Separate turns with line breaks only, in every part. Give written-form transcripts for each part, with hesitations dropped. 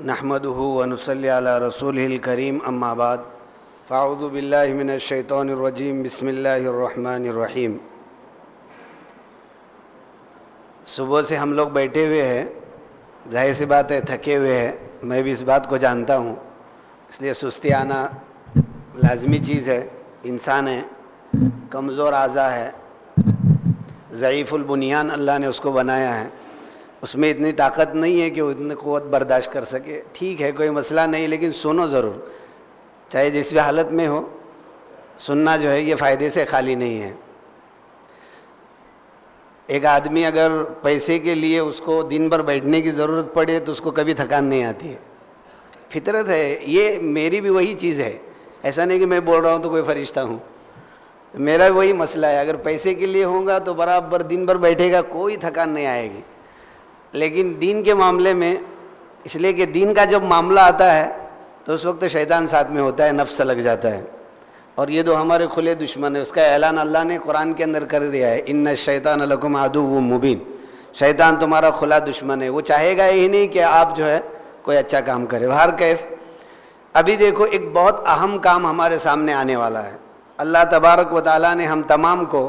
نحمده ونصلي على رسوله الكريم اما بعد فاعوذ بالله من الشیطان الرجیم بسم اللہ الرحمن الرحیم۔ صبح سے ہم لوگ بیٹھے ہوئے ہیں، ظاہر سی بات ہے تھکے ہوئے ہیں، میں بھی اس بات کو جانتا ہوں، اس لیے سستی آنا لازمی چیز ہے، انسان ہے، کمزور اعضاء ہے، ضعیف البنیان اللہ نے اس کو بنایا ہے، اس میں اتنی طاقت نہیں ہے کہ وہ اتنی قوت برداشت کر سکے۔ ٹھیک ہے، کوئی مسئلہ نہیں، لیکن سنو ضرور، چاہے جس بھی حالت میں ہو، سننا جو ہے یہ فائدے سے خالی نہیں ہے۔ ایک آدمی اگر پیسے کے لیے اس کو دن بھر بیٹھنے کی ضرورت پڑے تو اس کو کبھی تھکان نہیں آتی ہے، فطرت ہے، یہ میری بھی وہی چیز ہے، ایسا نہیں کہ میں بول رہا ہوں تو کوئی فرشتہ ہوں، میرا بھی وہی مسئلہ ہے، اگر پیسے کے لیے ہوگا تو برابر دن بھر بیٹھے گا، کوئی تھکان نہیں آئے گی۔ لیکن دین کے معاملے میں، اس لیے کہ دین کا جب معاملہ آتا ہے تو اس وقت شیطان ساتھ میں ہوتا ہے، نفس لگ جاتا ہے، اور یہ تو ہمارے کھلے دشمن ہے، اس کا اعلان اللہ نے قرآن کے اندر کر دیا ہے، ان الشیطان لکم عدو مبین، شیطان تمہارا کھلا دشمن ہے، وہ چاہے گا ہی نہیں کہ آپ جو ہے کوئی اچھا کام کرے۔ ہر کیف ابھی دیکھو ایک بہت اہم کام ہمارے سامنے آنے والا ہے، اللہ تبارک و تعالیٰ نے ہم تمام کو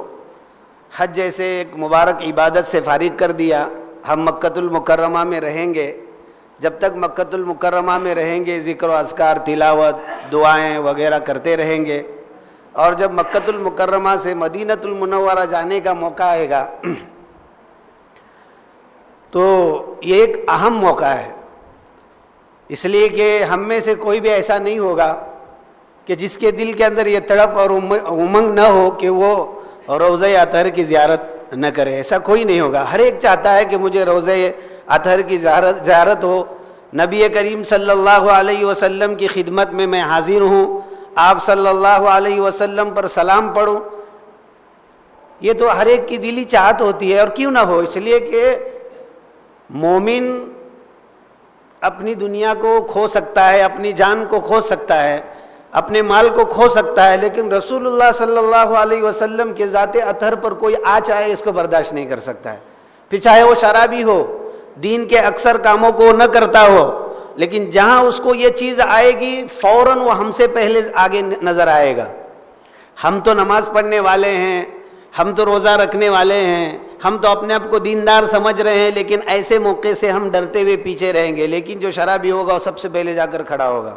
حج جیسے ایک مبارک عبادت سے فارغ کر دیا۔ ہم مکۃ المکرمہ میں رہیں گے، جب تک مکۃ المکرمہ میں رہیں گے ذکر و اذکار، تلاوت، دعائیں وغیرہ کرتے رہیں گے، اور جب مکۃ المکرمہ سے مدینۃ المنورہ جانے کا موقع آئے گا تو یہ ایک اہم موقع ہے، اس لیے کہ ہم میں سے کوئی بھی ایسا نہیں ہوگا کہ جس کے دل کے اندر یہ تڑپ اور امنگ نہ ہو کہ وہ روضہ اطہر کی زیارت نہ کرے، ایسا کوئی نہیں ہوگا۔ ہر ایک چاہتا ہے کہ مجھے روضہ اطہر کی زیارت ہو، نبی کریم صلی اللہ علیہ وسلم کی خدمت میں حاضر ہوں، آپ صلی اللہ علیہ وسلم پر سلام پڑھوں، یہ تو ہر ایک کی دلی چاہت ہوتی ہے، اور کیوں نہ ہو، اس لیے کہ مومن اپنی دنیا کو کھو سکتا ہے، اپنی جان کو کھو سکتا ہے، اپنے مال کو کھو سکتا ہے، لیکن رسول اللہ صلی اللہ علیہ وسلم کے ذات اطہر پر کوئی آنچ آئے اس کو برداشت نہیں کر سکتا ہے، پھر چاہے وہ شرابی ہو، دین کے اکثر کاموں کو نہ کرتا ہو، لیکن جہاں اس کو یہ چیز آئے گی فوراً وہ ہم سے پہلے آگے نظر آئے گا۔ ہم تو نماز پڑھنے والے ہیں، ہم تو روزہ رکھنے والے ہیں، ہم تو اپنے آپ کو دیندار سمجھ رہے ہیں، لیکن ایسے موقع سے ہم ڈرتے ہوئے پیچھے رہیں گے، لیکن جو شرابی ہوگا وہ سب سے پہلے جا کر کھڑا ہوگا۔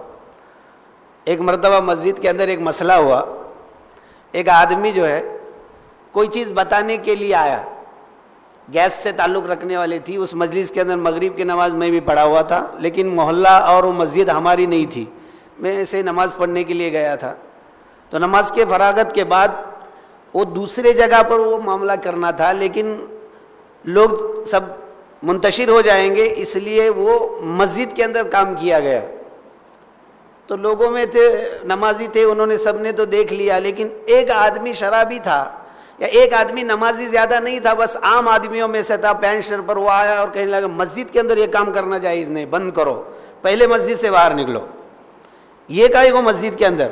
ایک مرتبہ مسجد کے اندر ایک مسئلہ ہوا، ایک آدمی جو ہے کوئی چیز بتانے کے لیے آیا، گیس سے تعلق رکھنے والی تھی، اس مجلس کے اندر مغرب کی نماز میں بھی پڑھا ہوا تھا، لیکن محلہ اور وہ مسجد ہماری نہیں تھی، میں ایسے نماز پڑھنے کے لیے گیا تھا، تو نماز کے فراغت کے بعد وہ دوسرے جگہ پر وہ معاملہ کرنا تھا، لیکن لوگ سب منتشر ہو جائیں گے اس لیے وہ مسجد کے اندر کام کیا گیا، تو لوگوں میں تھے، نمازی تھے، انہوں نے سب نے تو دیکھ لیا، لیکن ایک آدمی شرابی تھا یا ایک آدمی نمازی زیادہ نہیں تھا، بس عام آدمیوں میں سے تھا، پینٹ شرٹ پر وہ آیا اور کہنے لگا مسجد کے اندر یہ کام کرنا جائز نہیں، بند کرو، پہلے مسجد سے باہر نکلو۔ یہ کہے گو مسجد کے اندر،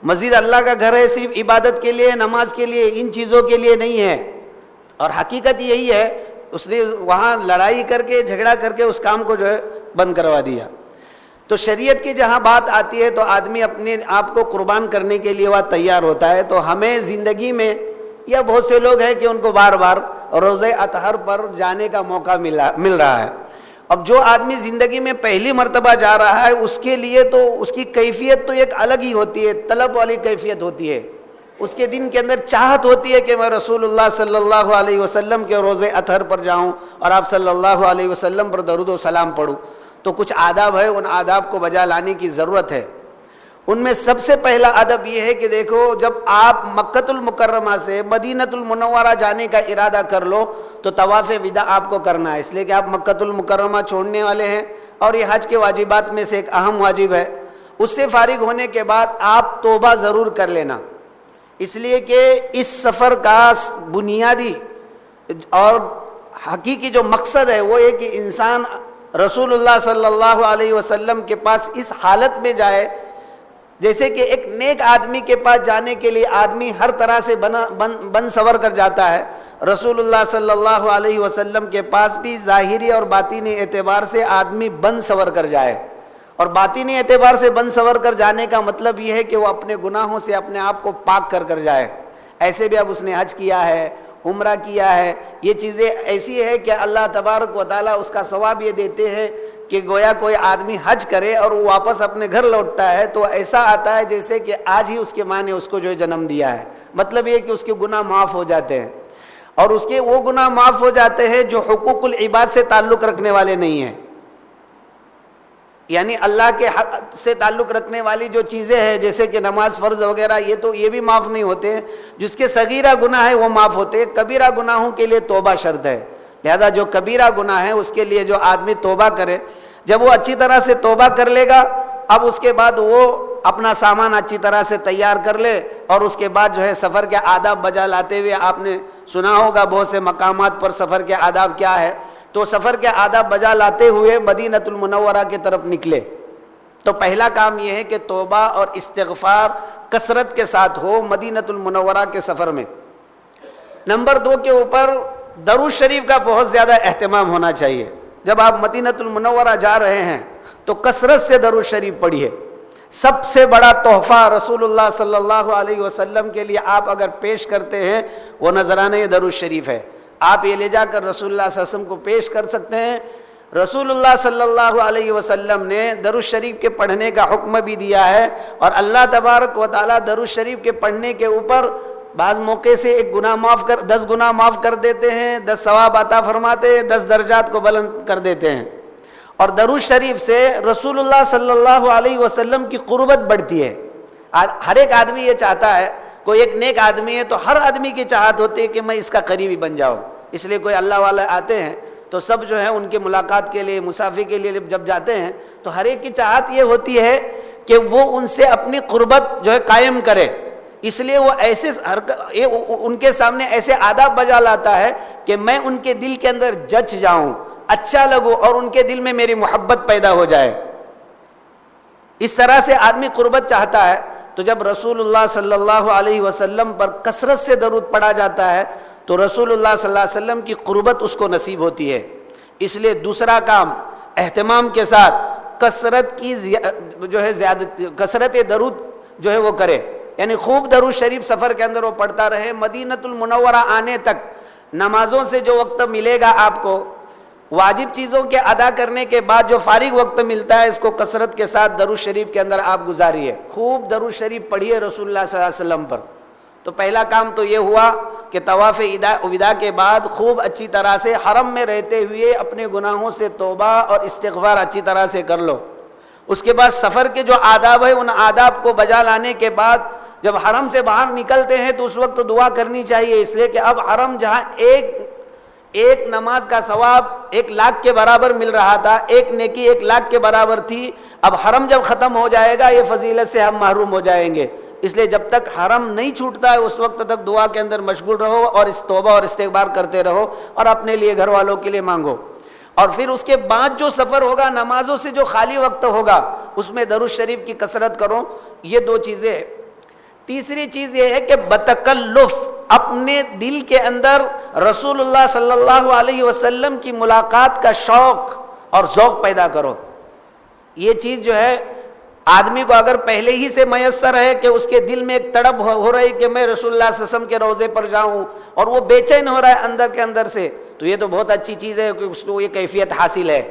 مسجد اللہ کا گھر ہے، صرف عبادت کے لیے، نماز کے لیے، ان چیزوں کے لیے نہیں ہے، اور حقیقت یہی ہے، اس نے وہاں لڑائی کر کے جھگڑا کر کے اس کام کو جو ہے بند کروا دیا۔ تو شریعت کی جہاں بات آتی ہے تو آدمی اپنے آپ کو قربان کرنے کے لیے وہ تیار ہوتا ہے، تو ہمیں زندگی میں یا بہت سے لوگ ہیں کہ ان کو بار بار روضہ اطہر پر جانے کا موقع مل رہا ہے۔ اب جو آدمی زندگی میں پہلی مرتبہ جا رہا ہے اس کے لیے تو اس کی کیفیت تو ایک الگ ہی ہوتی ہے، طلب والی کیفیت ہوتی ہے، اس کے دن کے اندر چاہت ہوتی ہے کہ میں رسول اللہ صلی اللہ علیہ وسلم کے روضہ اطہر پر جاؤں اور آپ صلی اللہ علیہ وسلم پر درود و سلام پڑھوں۔ تو کچھ آداب ہے، ان آداب کو بجا لانے کی ضرورت ہے۔ ان میں سب سے پہلا ادب یہ ہے کہ دیکھو، جب آپ مکۃ المکرمہ سے مدینۃ المنورہ جانے کا ارادہ کر لو تو طواف وداع آپ کو کرنا ہے، اس لیے کہ آپ مکۃ المکرمہ چھوڑنے والے ہیں، اور یہ حج کے واجبات میں سے ایک اہم واجب ہے۔ اس سے فارغ ہونے کے بعد آپ توبہ ضرور کر لینا، اس لیے کہ اس سفر کا بنیادی اور حقیقی جو مقصد ہے وہ ہے کہ انسان رسول اللہ صلی اللہ علیہ وسلم کے پاس اس حالت میں جائے جیسے کہ ایک نیک آدمی کے پاس جانے کے لیے آدمی ہر طرح سے بن سور کر جاتا ہے، رسول اللہ صلی اللہ علیہ وسلم کے پاس بھی ظاہری اور باطنی اعتبار سے آدمی بن سور کر جائے، اور باطنی اعتبار سے بن سور کر جانے کا مطلب یہ ہے کہ وہ اپنے گناہوں سے اپنے آپ کو پاک کر جائے. ایسے بھی اب اس نے حج کیا ہے, عمرہ کیا ہے, یہ چیزیں ایسی ہے کہ اللہ تبارک و تعالیٰ اس کا ثواب یہ دیتے ہیں کہ گویا کوئی آدمی حج کرے اور وہ واپس اپنے گھر لوٹتا ہے تو ایسا آتا ہے جیسے کہ آج ہی اس کے ماں نے اس کو جو ہے جنم دیا ہے. مطلب یہ کہ اس کے گناہ معاف ہو جاتے ہیں, اور اس کے وہ گناہ معاف ہو جاتے ہیں جو حقوق العباد سے تعلق رکھنے والے نہیں ہیں. یعنی اللہ کے حق سے تعلق رکھنے والی جو چیزیں ہیں جیسے کہ نماز فرض وغیرہ, یہ بھی معاف نہیں ہوتے ہیں. جس کے صغیرہ گناہ ہے وہ معاف ہوتے ہیں. کبیرہ گناہوں کے لیے توبہ شرط ہے. لہذا جو کبیرہ گناہ ہے اس کے لیے جو آدمی توبہ کرے, جب وہ اچھی طرح سے توبہ کر لے گا, اب اس کے بعد وہ اپنا سامان اچھی طرح سے تیار کر لے, اور اس کے بعد جو ہے سفر کے آداب بجا لاتے ہوئے, آپ نے سنا ہوگا بہت سے مقامات پر سفر کے آداب کیا ہے, تو سفر کے آداب بجا لاتے ہوئے مدینۃ المنورہ کی طرف نکلے. تو پہلا کام یہ ہے کہ توبہ اور استغفار کثرت کے ساتھ ہو مدینۃ المنورہ کے سفر میں. نمبر 2 کے اوپر درود شریف کا بہت زیادہ اہتمام ہونا چاہیے. جب آپ مدینۃ المنورہ جا رہے ہیں تو کثرت سے درود شریف پڑھیے. سب سے بڑا تحفہ رسول اللہ صلی اللہ علیہ وسلم کے لیے آپ اگر پیش کرتے ہیں وہ نذرانہ درود شریف ہے. آپ یہ لے جا کر رسول اللہ صلی اللہ علیہ وسلم کو پیش کر سکتے ہیں. رسول اللہ صلی اللہ علیہ وسلم نے درود شریف کے پڑھنے کا حکم بھی دیا ہے, اور اللہ تبارک و تعالیٰ درود شریف کے پڑھنے کے اوپر بعض موقع سے 10 گناہ معاف کر دیتے ہیں, 10 ثواب عطا فرماتے ہیں, 10 درجات کو بلند کر دیتے ہیں. اور درود شریف سے رسول اللہ صلی اللہ علیہ وسلم کی قربت بڑھتی ہے. ہر ایک آدمی یہ چاہتا ہے, کوئی ایک نیک آدمی ہے تو ہر آدمی کی چاہت ہوتی ہے کہ میں اس کا قریبی بن جاؤں. اس لیے کوئی اللہ والے آتے ہیں تو سب جو ہے ان کے ملاقات کے لیے, مسافر کے لیے جب جاتے ہیں تو ہر ایک کی چاہت یہ ہوتی ہے کہ وہ ان سے اپنی قربت جو ہے قائم کرے. اس لیے وہ ایسے ان کے سامنے ایسے آداب بجا لاتا ہے کہ میں ان کے دل کے اندر جچ جاؤں, اچھا لگوں, اور ان کے دل میں میری محبت پیدا ہو جائے. اس طرح سے آدمی قربت چاہتا ہے. تو جب رسول اللہ صلی اللہ علیہ وسلم پر کثرت سے درود پڑھا جاتا ہے تو رسول اللہ صلی اللہ علیہ وسلم کی قربت اس کو نصیب ہوتی ہے. اس لیے دوسرا کام اہتمام کے ساتھ کثرت کی جو ہے کثرت درود جو ہے وہ کرے. یعنی خوب درود شریف سفر کے اندر وہ پڑھتا رہے. مدینۃ المنورہ آنے تک نمازوں سے جو وقت ملے گا آپ کو, واجب چیزوں کے ادا کرنے کے بعد جو فارغ وقت ملتا ہے, اس کو کثرت کے ساتھ درود شریف کے اندر آپ گزاریے. خوب درود شریف پڑھیے رسول اللہ صلی اللہ علیہ وسلم پر. تو پہلا کام تو یہ ہوا کہ طواف وداع کے بعد خوب اچھی طرح سے حرم میں رہتے ہوئے اپنے گناہوں سے توبہ اور استغفار اچھی طرح سے کر لو. اس کے بعد سفر کے جو آداب ہے ان آداب کو بجا لانے کے بعد جب حرم سے باہر نکلتے ہیں تو اس وقت دعا کرنی چاہیے. اس لیے کہ اب حرم جہاں ایک نماز کا ثواب 1,00,000 کے برابر مل رہا تھا, ایک نیکی 1,00,000 کے برابر تھی, اب حرم جب ختم ہو جائے گا یہ فضیلت سے ہم محروم ہو جائیں گے. اس لیے جب تک حرم نہیں چھوٹتا ہے اس وقت تک دعا کے اندر مشغول رہو, اور اس توبہ اور استغفار کرتے رہو, اور اپنے لیے گھر والوں کے لیے مانگو. اور پھر اس کے بعد جو سفر ہوگا, نمازوں سے جو خالی وقت ہوگا, اس میں درود شریف کی کثرت کرو. یہ 2 چیزیں. تیسری چیز یہ ہے کہ بتکلف اپنے دل کے اندر رسول اللہ صلی اللہ علیہ وسلم کی ملاقات کا شوق اور ذوق پیدا کرو. یہ چیز جو ہے آدمی کو اگر پہلے ہی سے میسر ہے کہ اس کے دل میں ایک تڑپ ہو رہی کہ میں رسول اللہ صلی اللہ علیہ وسلم کے روضے پر جاؤں, اور وہ بے چین ہو رہا ہے اندر کے اندر سے, تو یہ تو بہت اچھی چیز ہے کہ اس کو یہ کیفیت حاصل ہے.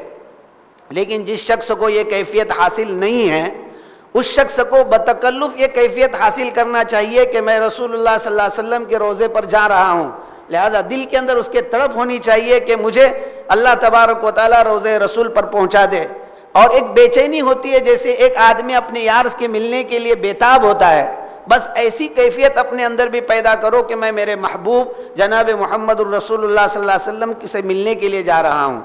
لیکن جس شخص کو یہ کیفیت حاصل نہیں ہے, اس شخص کو بتکلف یہ کیفیت حاصل کرنا چاہیے کہ میں رسول اللہ صلی اللہ علیہ وسلم کے روضے پر جا رہا ہوں. لہذا دل کے اندر اس کے تڑپ ہونی چاہیے کہ مجھے اللہ تبارک و تعالیٰ روضے رسول پر پہنچا دے. اور ایک بے چینی ہوتی ہے جیسے ایک آدمی اپنے یار کے ملنے کے لیے بےتاب ہوتا ہے, بس ایسی کیفیت اپنے اندر بھی پیدا کرو کہ میں میرے محبوب جناب محمد الرسول اللہ صلی اللہ علیہ وسلم سے ملنے کے لیے جا رہا ہوں.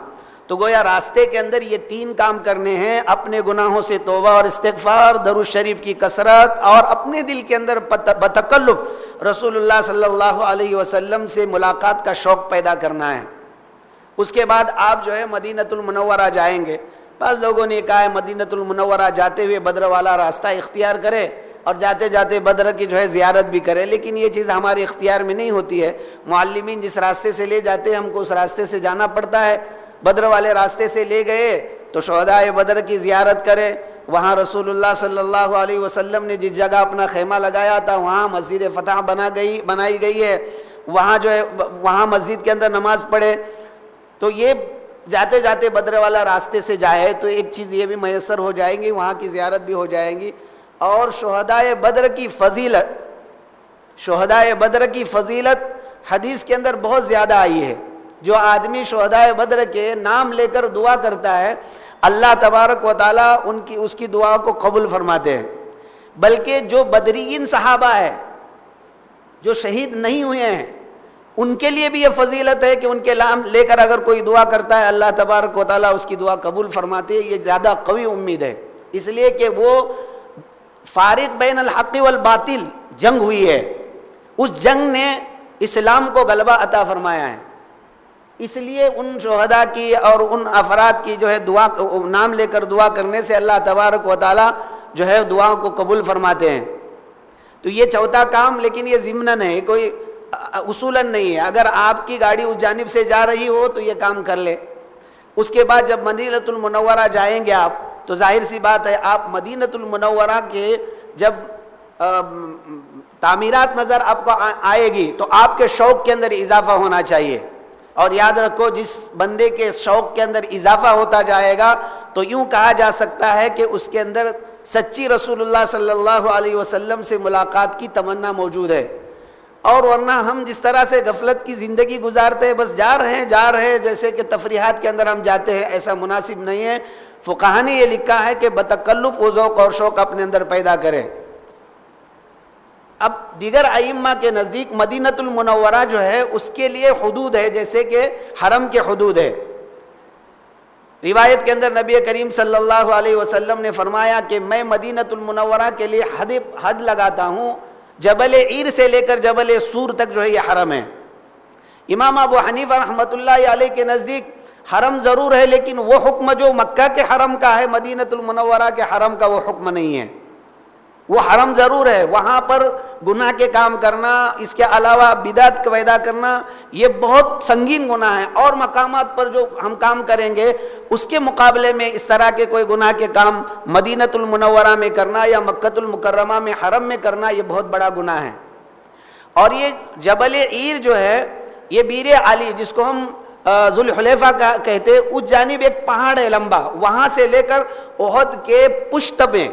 تو گویا راستے کے اندر یہ 3 کام کرنے ہیں, اپنے گناہوں سے توبہ اور استغفار, درود شریف کی کثرت, اور اپنے دل کے اندر بتکلف رسول اللہ صلی اللہ علیہ وسلم سے ملاقات کا شوق پیدا کرنا ہے. اس کے بعد آپ جو ہے مدینۃ المنورہ جائیں گے. بعض لوگوں نے کہا ہے مدینۃ المنورہ جاتے ہوئے بدر والا راستہ اختیار کرے اور جاتے جاتے بدر کی جو ہے زیارت بھی کرے, لیکن یہ چیز ہمارے اختیار میں نہیں ہوتی ہے. معلمین جس راستے سے لے جاتے ہیں ہم کو اس راستے سے جانا پڑتا ہے. بدر والے راستے سے لے گئے تو شہدائے بدر کی زیارت کرے, وہاں رسول اللہ صلی اللہ علیہ وسلم نے جس جگہ اپنا خیمہ لگایا تھا وہاں مسجد فتح بنائی گئی ہے، وہاں جو ہے وہاں مسجد کے اندر نماز پڑھے. تو یہ جاتے جاتے بدر والا راستے سے جائے تو ایک چیز یہ بھی میسر ہو جائیں گی، وہاں کی زیارت بھی ہو جائیں گی. اور شہدائے بدر کی فضیلت حدیث کے اندر بہت زیادہ آئی ہے. جو آدمی شہدائے بدر کے نام لے کر دعا کرتا ہے اللہ تبارک و تعالیٰ اس کی دعا کو قبول فرماتے ہیں. بلکہ جو بدرین صحابہ ہے جو شہید نہیں ہوئے ہیں ان کے لیے بھی یہ فضیلت ہے کہ ان کے نام لے کر اگر کوئی دعا کرتا ہے اللہ تبارک و تعالیٰ اس کی دعا قبول فرماتے ہیں. یہ زیادہ قوی امید ہے، اس لیے کہ وہ فارق بین الحق والباطل جنگ ہوئی ہے، اس جنگ نے اسلام کو غلبہ عطا فرمایا ہے. اس لیے ان شہداء کی اور ان افراد کی جو ہے دعا نام لے کر دعا کرنے سے اللہ تبارک و تعالیٰ جو ہے دعاؤں کو قبول فرماتے ہیں. تو یہ چوتھا کام، لیکن یہ ضمناً ہے، کوئی اصولاً نہیں ہے. اگر آپ کی گاڑی اس جانب سے جا رہی ہو تو یہ کام کر لے. اس کے بعد جب مدینہ المنورہ جائیں گے آپ تو ظاہر سی بات ہے آپ مدینہ المنورہ کے جب تعمیرات نظر آپ کو آئے گی تو آپ کے شوق کے اندر اضافہ ہونا چاہیے. اور یاد رکھو جس بندے کے شوق کے اندر اضافہ ہوتا جائے گا تو یوں کہا جا سکتا ہے کہ اس کے اندر سچی رسول اللہ صلی اللہ علیہ وسلم سے ملاقات کی تمنا موجود ہے. اور ورنہ ہم جس طرح سے غفلت کی زندگی گزارتے ہیں، بس جا رہے ہیں جیسے کہ تفریحات کے اندر ہم جاتے ہیں، ایسا مناسب نہیں ہے. فقہا نے یہ لکھا ہے کہ بتکلف و ذوق اور شوق اپنے اندر پیدا کرے. اب دیگر ائمہ کے نزدیک مدینہ المنورہ جو ہے اس کے لیے حدود ہے جیسے کہ حرم کے حدود ہے. روایت کے اندر نبی کریم صلی اللہ علیہ وسلم نے فرمایا کہ میں مدینہ المنورہ کے لیے حد لگاتا ہوں، جبل عیر سے لے کر جبل سور تک جو ہے یہ حرم ہے. امام ابو حنیفہ رحمۃ اللہ علیہ کے نزدیک حرم ضرور ہے لیکن وہ حکم جو مکہ کے حرم کا ہے مدینہ المنورہ کے حرم کا وہ حکم نہیں ہے. وہ حرم ضرور ہے، وہاں پر گناہ کے کام کرنا، اس کے علاوہ بدعت پیدا کرنا یہ بہت سنگین گناہ ہے. اور مقامات پر جو ہم کام کریں گے اس کے مقابلے میں اس طرح کے کوئی گناہ کے کام مدینہ المنورہ میں کرنا یا مکہ المکرمہ میں حرم میں کرنا یہ بہت بڑا گناہ ہے. اور یہ جبل عیر جو ہے یہ بیر علی جس کو ہم ذوالحلیفہ کہتے ہیں، اس جانب ایک پہاڑ ہے لمبا، وہاں سے لے کر احد کے پشت میں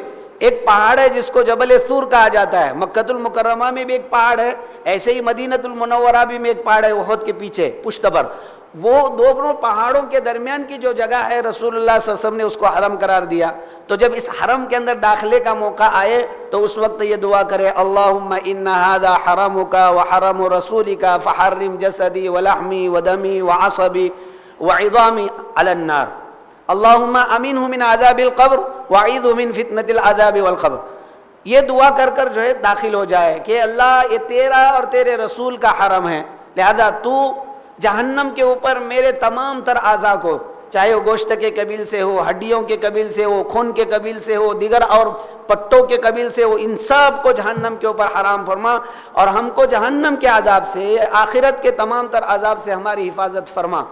ایک پہاڑ ہے جس کو جبل سور کہا جاتا ہے. مکہ المکرمہ میں بھی ایک پہاڑ ہے، ایسے ہی مدینہ المنورہ بھی میں ایک پہاڑ ہے احد کے پیچھے پشت پر. وہ دونوں پہاڑوں کے درمیان کی جو جگہ ہے رسول اللہ صلی اللہ علیہ وسلم نے اس کو حرم قرار دیا. تو جب اس حرم کے اندر داخلے کا موقع آئے تو اس وقت یہ دعا کرے اللہم ان ھذا حرمک وحرم رسولک فحرم جسدی ولحمی ودمی وعصبی وعظامی علی النار اللہم امینہ من عذاب القبر واعیذہ من فتنۃ العذاب والقبر. یہ دعا کر کر جو ہے داخل ہو جائے کہ اللہ یہ تیرا اور تیرے رسول کا حرم ہے، لہذا تو جہنم کے اوپر میرے تمام تر اعضاء کو، چاہے وہ گوشت کے قبیل سے ہو، ہڈیوں کے قبیل سے ہو، خون کے قبیل سے ہو، دیگر اور پٹوں کے قبیل سے ہو، ان سب کو جہنم کے اوپر حرام فرما اور ہم کو جہنم کے عذاب سے، آخرت کے تمام تر عذاب سے ہماری حفاظت فرما.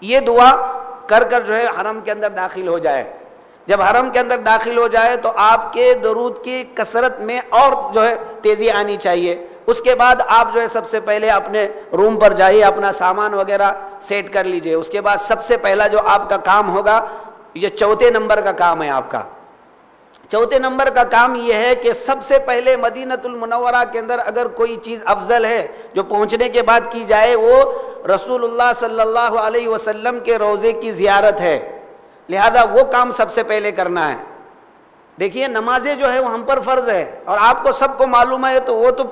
یہ دعا کر کر جو ہے حرم کے اندر داخل ہو جائے. جب حرم کے اندر داخل ہو جائے تو آپ کے درود کی کثرت میں اور جو ہے تیزی آنی چاہیے. اس کے بعد آپ جو ہے سب سے پہلے اپنے روم پر جائیے، اپنا سامان وغیرہ سیٹ کر لیجئے. اس کے بعد سب سے پہلا جو آپ کا کام ہوگا یہ چوتھے نمبر کا کام ہے آپ کا. چوتھے نمبر کا کام یہ ہے کہ سب سے پہلے مدینہ المنورہ کے اندر اگر کوئی چیز افضل ہے جو پہنچنے کے بعد کی جائے وہ رسول اللہ صلی اللہ علیہ وسلم کے روضے کی زیارت ہے. لہذا وہ کام سب سے پہلے کرنا ہے. دیکھیے نمازیں جو ہے وہ ہم پر فرض ہے اور آپ کو سب کو معلوم ہے تو وہ تو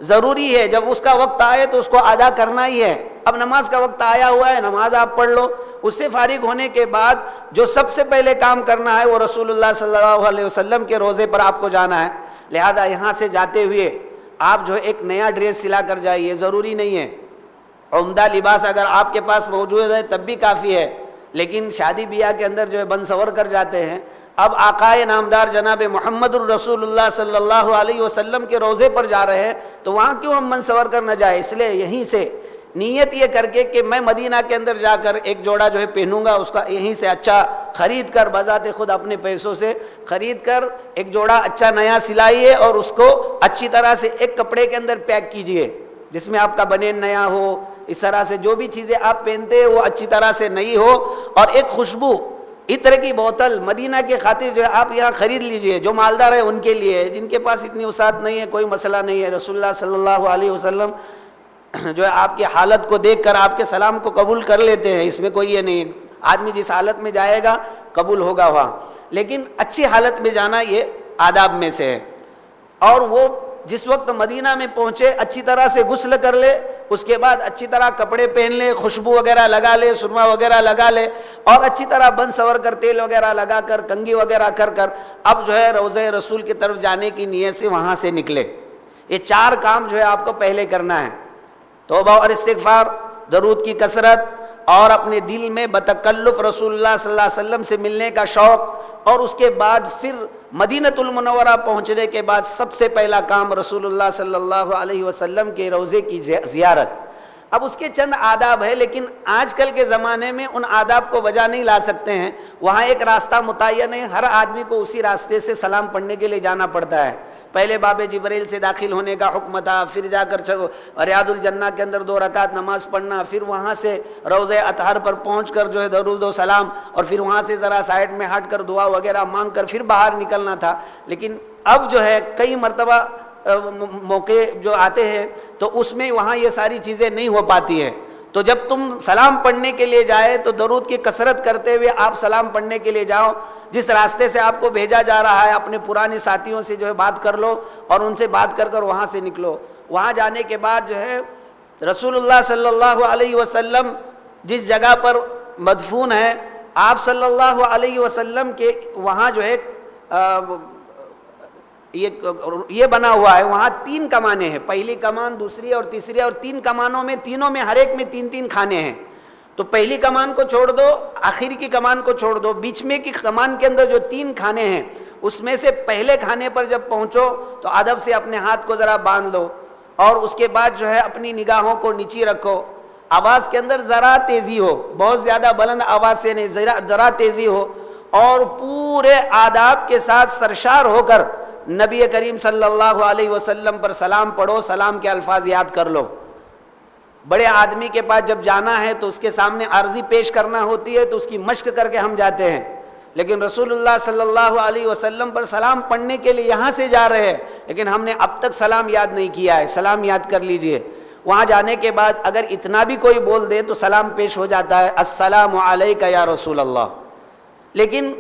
ضروری ہے، جب اس کا وقت آئے تو اس کو ادا کرنا ہی ہے. اب نماز کا وقت آیا ہوا ہے، نماز آپ پڑھ لو. اس سے فارغ ہونے کے بعد جو سب سے پہلے کام کرنا ہے وہ رسول اللہ صلی اللہ علیہ وسلم کے روضے پر آپ کو جانا ہے. لہذا یہاں سے جاتے ہوئے آپ جو ایک نیا ڈریس سلا کر جائیے، ضروری نہیں ہے. عمدہ لباس اگر آپ کے پاس موجود ہے تب بھی کافی ہے، لیکن شادی بیاہ کے اندر جو ہے بن سور کر جاتے ہیں. اب آقائے نامدار جناب محمد الرسول اللہ صلی اللہ علیہ وسلم کے روضے پر جا رہے ہیں تو وہاں کیوں ہم من سور کر نہ جائے. اس لیے یہیں سے نیت یہ کر کے کہ میں مدینہ کے اندر جا کر ایک جوڑا جو ہے پہنوں گا، اس کا یہیں سے اچھا خرید کر بذات خود اپنے پیسوں سے خرید کر ایک جوڑا اچھا نیا سلائیے اور اس کو اچھی طرح سے ایک کپڑے کے اندر پیک کیجئے جس میں آپ کا بنین نیا ہو، اس طرح سے جو بھی چیزیں آپ پہنتے ہیں وہ اچھی طرح سے نئی ہو، اور ایک خوشبو عطر کی بوتل مدینہ کے خاطر جو ہے آپ یہاں خرید لیجئے. جو مالدار ہے ان کے لیے، جن کے پاس اتنی وسعت نہیں ہے کوئی مسئلہ نہیں ہے. رسول اللہ صلی اللہ علیہ وسلم جو ہے آپ کی حالت کو دیکھ کر آپ کے سلام کو قبول کر لیتے ہیں، اس میں کوئی یہ نہیں. آدمی جس حالت میں جائے گا قبول ہوگا وہاں، لیکن اچھی حالت میں جانا یہ آداب میں سے ہے. اور وہ جس وقت مدینہ میں پہنچے اچھی طرح سے غسل کر لے، اس کے بعد اچھی طرح کپڑے پہن لے، خوشبو وغیرہ لگا لے، سرما وغیرہ لگا لے، اور اچھی طرح بن سور کر تیل وغیرہ لگا کر کنگھی وغیرہ کر اب جو ہے روضہ رسول کی طرف جانے کی نیت سے وہاں سے نکلے. یہ 4 کام جو ہے آپ کو پہلے کرنا ہے: توبہ اور استغفار، درود کی کثرت، اور اپنے دل میں بتکلف رسول اللہ صلی اللہ علیہ وسلم سے ملنے کا شوق، اور اس کے بعد پھر مدینۃ المنورہ پہنچنے کے بعد سب سے پہلا کام رسول اللہ صلی اللہ علیہ وسلم کے روضے کی زیارت. اب اس کے چند آداب ہے، لیکن آج کل کے زمانے میں ان آداب کو بجا نہیں لا سکتے ہیں. وہاں ایک راستہ متعین ہے، ہر آدمی کو اسی راستے سے سلام پڑھنے کے لیے جانا پڑتا ہے. پہلے باب جبریل سے داخل ہونے کا حکم تھا، پھر جا کر ریاض الجنہ کے اندر 2 رکعت نماز پڑھنا، پھر وہاں سے روضہ اطہر پر پہنچ کر جو ہے درود و سلام، اور پھر وہاں سے ذرا سائڈ میں ہٹ کر دعا وغیرہ مانگ کر پھر باہر نکلنا تھا. لیکن اب جو ہے کئی مرتبہ موقع جو آتے ہیں تو اس میں وہاں یہ ساری چیزیں نہیں ہو پاتی ہیں. تو جب تم سلام پڑھنے کے لیے جائے تو درود کی کثرت کرتے ہوئے آپ سلام پڑھنے کے لیے جاؤ. جس راستے سے آپ کو بھیجا جا رہا ہے اپنے پرانے ساتھیوں سے جو ہے بات کر لو، اور ان سے بات کر کر وہاں سے نکلو. وہاں جانے کے بعد جو ہے رسول اللہ صلی اللہ علیہ وسلم جس جگہ پر مدفون ہے، آپ صلی اللہ علیہ وسلم کے وہاں جو ہے یہ بنا ہوا ہے، وہاں 3 کمانیں ہیں، پہلی کمان، دوسری اور تیسری، اور 3 کمانوں میں تینوں میں ہر ایک میں 3 کھانے ہیں. تو پہلی کمان کو چھوڑ دو، آخر کی کمان کو چھوڑ دو، بیچ میں کی کمان کے اندر جو 3 کھانے ہیں اس میں سے پہلے کھانے پر جب پہنچو تو ادب سے اپنے ہاتھ کو ذرا باندھ لو، اور اس کے بعد جو ہے اپنی نگاہوں کو نیچی رکھو. آواز کے اندر ذرا تیزی ہو، بہت زیادہ بلند آواز سے نہیں، ذرا تیزی ہو، اور پورے آداب کے ساتھ سرشار ہو کر نبی کریم صلی اللہ علیہ وسلم پر سلام پڑھو. سلام کے الفاظ یاد کر لو. بڑے آدمی کے پاس جب جانا ہے تو اس کے سامنے عرضی پیش کرنا ہوتی ہے تو اس کی مشق کر کے ہم جاتے ہیں، لیکن رسول اللہ صلی اللہ علیہ وسلم پر سلام پڑھنے کے لیے یہاں سے جا رہے ہیں، لیکن ہم نے اب تک سلام یاد نہیں کیا ہے. سلام یاد کر لیجئے. وہاں جانے کے بعد اگر اتنا بھی کوئی بول دے تو سلام پیش ہو جاتا ہے، السلام علیکہ یا رسول اللہ. لیکن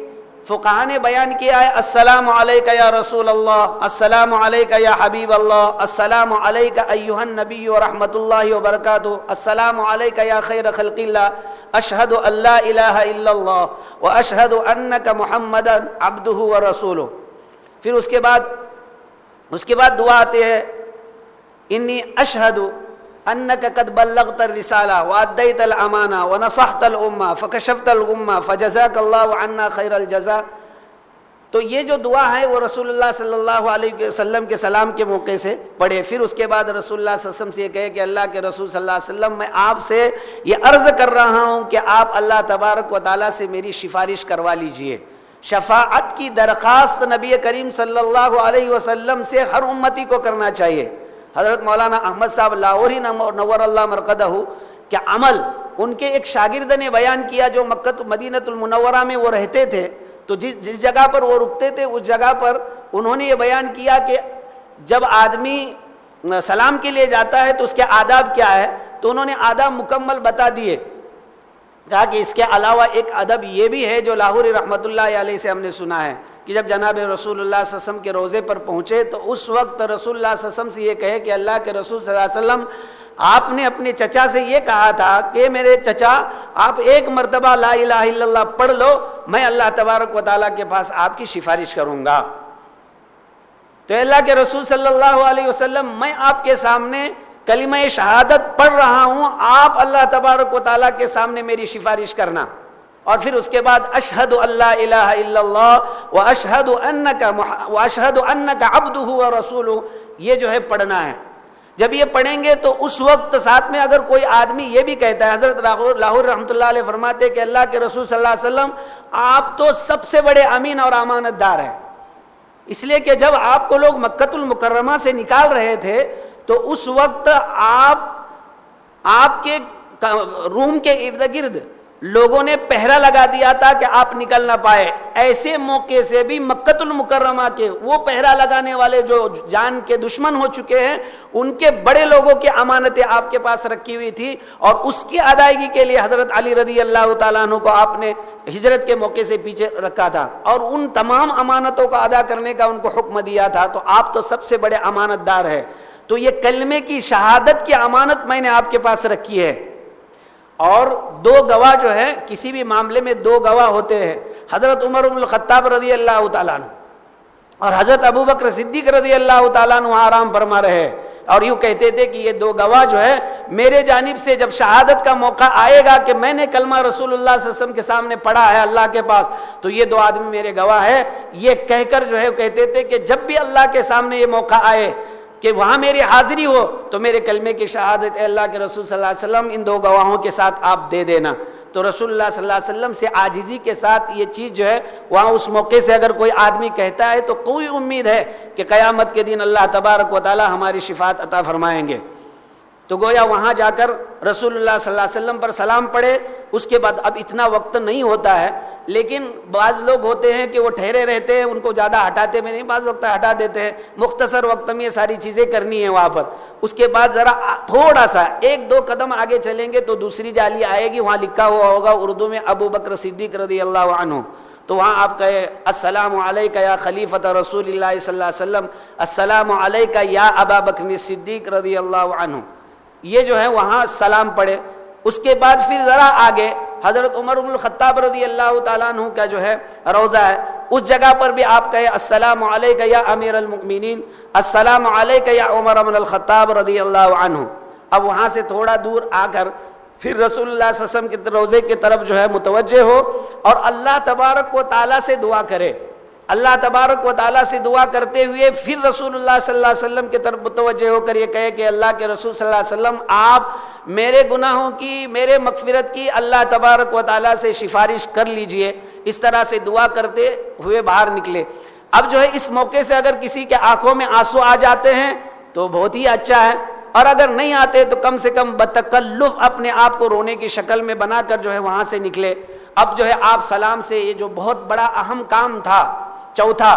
فقہا نے بیان کیا ہے السلام علیکہ یا رسول اللہ، السلام علیکہ یا حبیب اللہ، السلام علیکہ ایہا النبی ورحمۃ اللہ وبرکاتہ، السلام علیکہ یا خیر خلق اللہ، اشہد ان لا الہ الا اللہ واشہد انک محمدا عبدہ ورسولہ. پھر اس کے بعد دعا آتے ہیں انی اشہد انک قد بلغت الرسالہ وادیت الامانہ ونصحت الامہ فکشفت الغمہ فجزاک اللہ عنا خیر الجزاء. تو یہ جو دعا ہے وہ رسول اللہ صلی اللہ علیہ وسلم کے سلام کے موقع سے پڑھے. پھر اس کے بعد رسول اللہ صلی اللہ علیہ وسلم سے یہ کہے کہ اللہ کے رسول صلی اللہ علیہ وسلم میں آپ سے یہ عرض کر رہا ہوں کہ آپ اللہ تبارک و تعالیٰ سے میری سفارش کروا لیجئے. شفاعت کی درخواست نبی کریم صلی اللہ علیہ وسلم سے ہر امتی کو کرنا چاہیے. حضرت مولانا احمد صاحب لاہوری نور اللہ مرقدہ کہ عمل ان کے ایک شاگرد نے بیان کیا جو مدینۃ المنورہ میں وہ رہتے تھے، تو جس جگہ پر وہ رکتے تھے اس جگہ پر انہوں نے یہ بیان کیا کہ جب آدمی سلام کے لیے جاتا ہے تو اس کے آداب کیا ہے، تو انہوں نے آداب مکمل بتا دیے. کہا کہ اس کے علاوہ ایک ادب یہ بھی ہے جو لاہوری رحمۃ اللہ علیہ سے ہم نے سنا ہے کہ جب جناب رسول اللہ صلی اللہ علیہ وسلم کے روضے پر پہنچے تو اس وقت رسول اللہ صلی اللہ علیہ وسلم سے یہ کہے کہ اللہ کے رسول صلی اللہ علیہ وسلم آپ نے اپنے چچا سے یہ کہا تھا کہ میرے چچا آپ 1 مرتبہ لا الہ الا اللہ پڑھ لو، میں اللہ تبارک و تعالیٰ کے پاس آپ کی سفارش کروں گا. تو اللہ کے رسول صلی اللہ علیہ وسلم میں آپ کے سامنے کلمہ شہادت پڑھ رہا ہوں، آپ اللہ تبارک و تعالیٰ کے سامنے میری سفارش کرنا. اور پھر اس کے بعد اشہد ان لا الہ الا اللہ واشہد انک عبدہ ورسولہ، یہ جو ہے پڑھنا ہے. جب یہ پڑھیں گے تو اس وقت ساتھ میں اگر کوئی آدمی یہ بھی کہتا ہے، حضرت لاہور رحمۃ اللہ علیہ فرماتے کہ اللہ کے رسول صلی اللہ علیہ وسلم آپ تو سب سے بڑے امین اور امانت دار ہیں، اس لیے کہ جب آپ کو لوگ مکۃ المکرمہ سے نکال رہے تھے تو اس وقت آپ کے روم کے ارد گرد لوگوں نے پہرا لگا دیا تھا کہ آپ نکل نہ پائے. ایسے موقع سے بھی مکۃ المکرمہ کے وہ پہرا لگانے والے جو جان کے دشمن ہو چکے ہیں، ان کے بڑے لوگوں کی امانتیں آپ کے پاس رکھی ہوئی تھی، اور اس کی ادائیگی کے لیے حضرت علی رضی اللہ تعالیٰ عنہ کو آپ نے ہجرت کے موقع سے پیچھے رکھا تھا اور ان تمام امانتوں کو ادا کرنے کا ان کو حکم دیا تھا. تو آپ تو سب سے بڑے امانت دار ہیں. تو یہ کلمے کی شہادت کی امانت میں نے آپ کے پاس رکھی ہے. اور دو گواہ جو ہے، کسی بھی معاملے میں دو گواہ ہوتے ہیں. حضرت عمر بن الخطاب رضی اللہ تعالیٰ عنہ اور حضرت ابوبکر صدیق رضی اللہ تعالیٰ عنہ آرام فرما رہے، اور یوں کہتے تھے کہ یہ دو گواہ جو ہے میرے جانب سے جب شہادت کا موقع آئے گا کہ میں نے کلمہ رسول اللہ صلی اللہ علیہ وسلم کے سامنے پڑھا ہے اللہ کے پاس، تو یہ دو آدمی میرے گواہ ہے. یہ کہہ کر جو ہے کہتے تھے کہ جب بھی اللہ کے سامنے یہ موقع آئے کہ وہاں میری حاضری ہو تو میرے کلمے کی شہادت اے اللہ کے رسول صلی اللہ علیہ وسلم ان دو گواہوں کے ساتھ آپ دے دینا. تو رسول اللہ صلی اللہ علیہ وسلم سے عاجزی کے ساتھ یہ چیز جو ہے وہاں اس موقع سے اگر کوئی آدمی کہتا ہے تو کوئی امید ہے کہ قیامت کے دن اللہ تبارک و تعالی ہماری شفاعت عطا فرمائیں گے. تو گویا وہاں جا کر رسول اللہ صلی اللہ علیہ وسلم پر سلام پڑھے. اس کے بعد اب اتنا وقت نہیں ہوتا ہے، لیکن بعض لوگ ہوتے ہیں کہ وہ ٹھہرے رہتے ہیں، ان کو زیادہ ہٹاتے میں نہیں، بعض وقت ہٹا دیتے ہیں، مختصر وقت میں یہ ساری چیزیں کرنی ہے وہاں پر. اس کے بعد ذرا تھوڑا سا ایک دو قدم آگے چلیں گے تو دوسری جالی آئے گی، وہاں لکھا ہوا ہوگا اردو میں ابو بکر صدیق رضی اللہ عنہ. تو وہاں آپ کہے السلام علیکہ یا خلیفۃ رسول اللہ صلی اللہ علیہ وسلم، السلام علیکہ یا ابا بکر صدیق رضی اللہ عنہ. یہ جو ہے وہاں سلام پڑھے. اس کے بعد پھر ذرا آگے حضرت عمر بن الخطاب رضی اللہ تعالیٰ عنہ کا جو ہے روضہ ہے، اس جگہ پر بھی آپ کہے السلام علیکہ یا امیر المؤمنین، السلام علیکہ یا عمر بن الخطاب رضی اللہ عنہ. اب وہاں سے تھوڑا دور آ کر پھر رسول اللہ صلی اللہ علیہ وسلم کے روضے کی طرف جو ہے متوجہ ہو اور اللہ تبارک و تعالیٰ سے دعا کرے. اللہ تبارک و تعالیٰ سے دعا کرتے ہوئے پھر رسول اللہ صلی اللہ علیہ وسلم کی طرف متوجہ ہو کر یہ کہے کہ اللہ کے رسول صلی اللہ علیہ وسلم آپ میرے گناہوں کی، میرے مغفرت کی اللہ تبارک و تعالیٰ سے سفارش کر لیجئے. اس طرح سے دعا کرتے ہوئے باہر نکلے. اب جو ہے اس موقع سے اگر کسی کے آنکھوں میں آنسو آ جاتے ہیں تو بہت ہی اچھا ہے، اور اگر نہیں آتے تو کم سے کم بتکلف اپنے آپ کو رونے کی شکل میں بنا کر جو ہے وہاں سے نکلے. اب جو ہے آپ سلام سے یہ جو بہت بڑا اہم کام تھا چوتھا،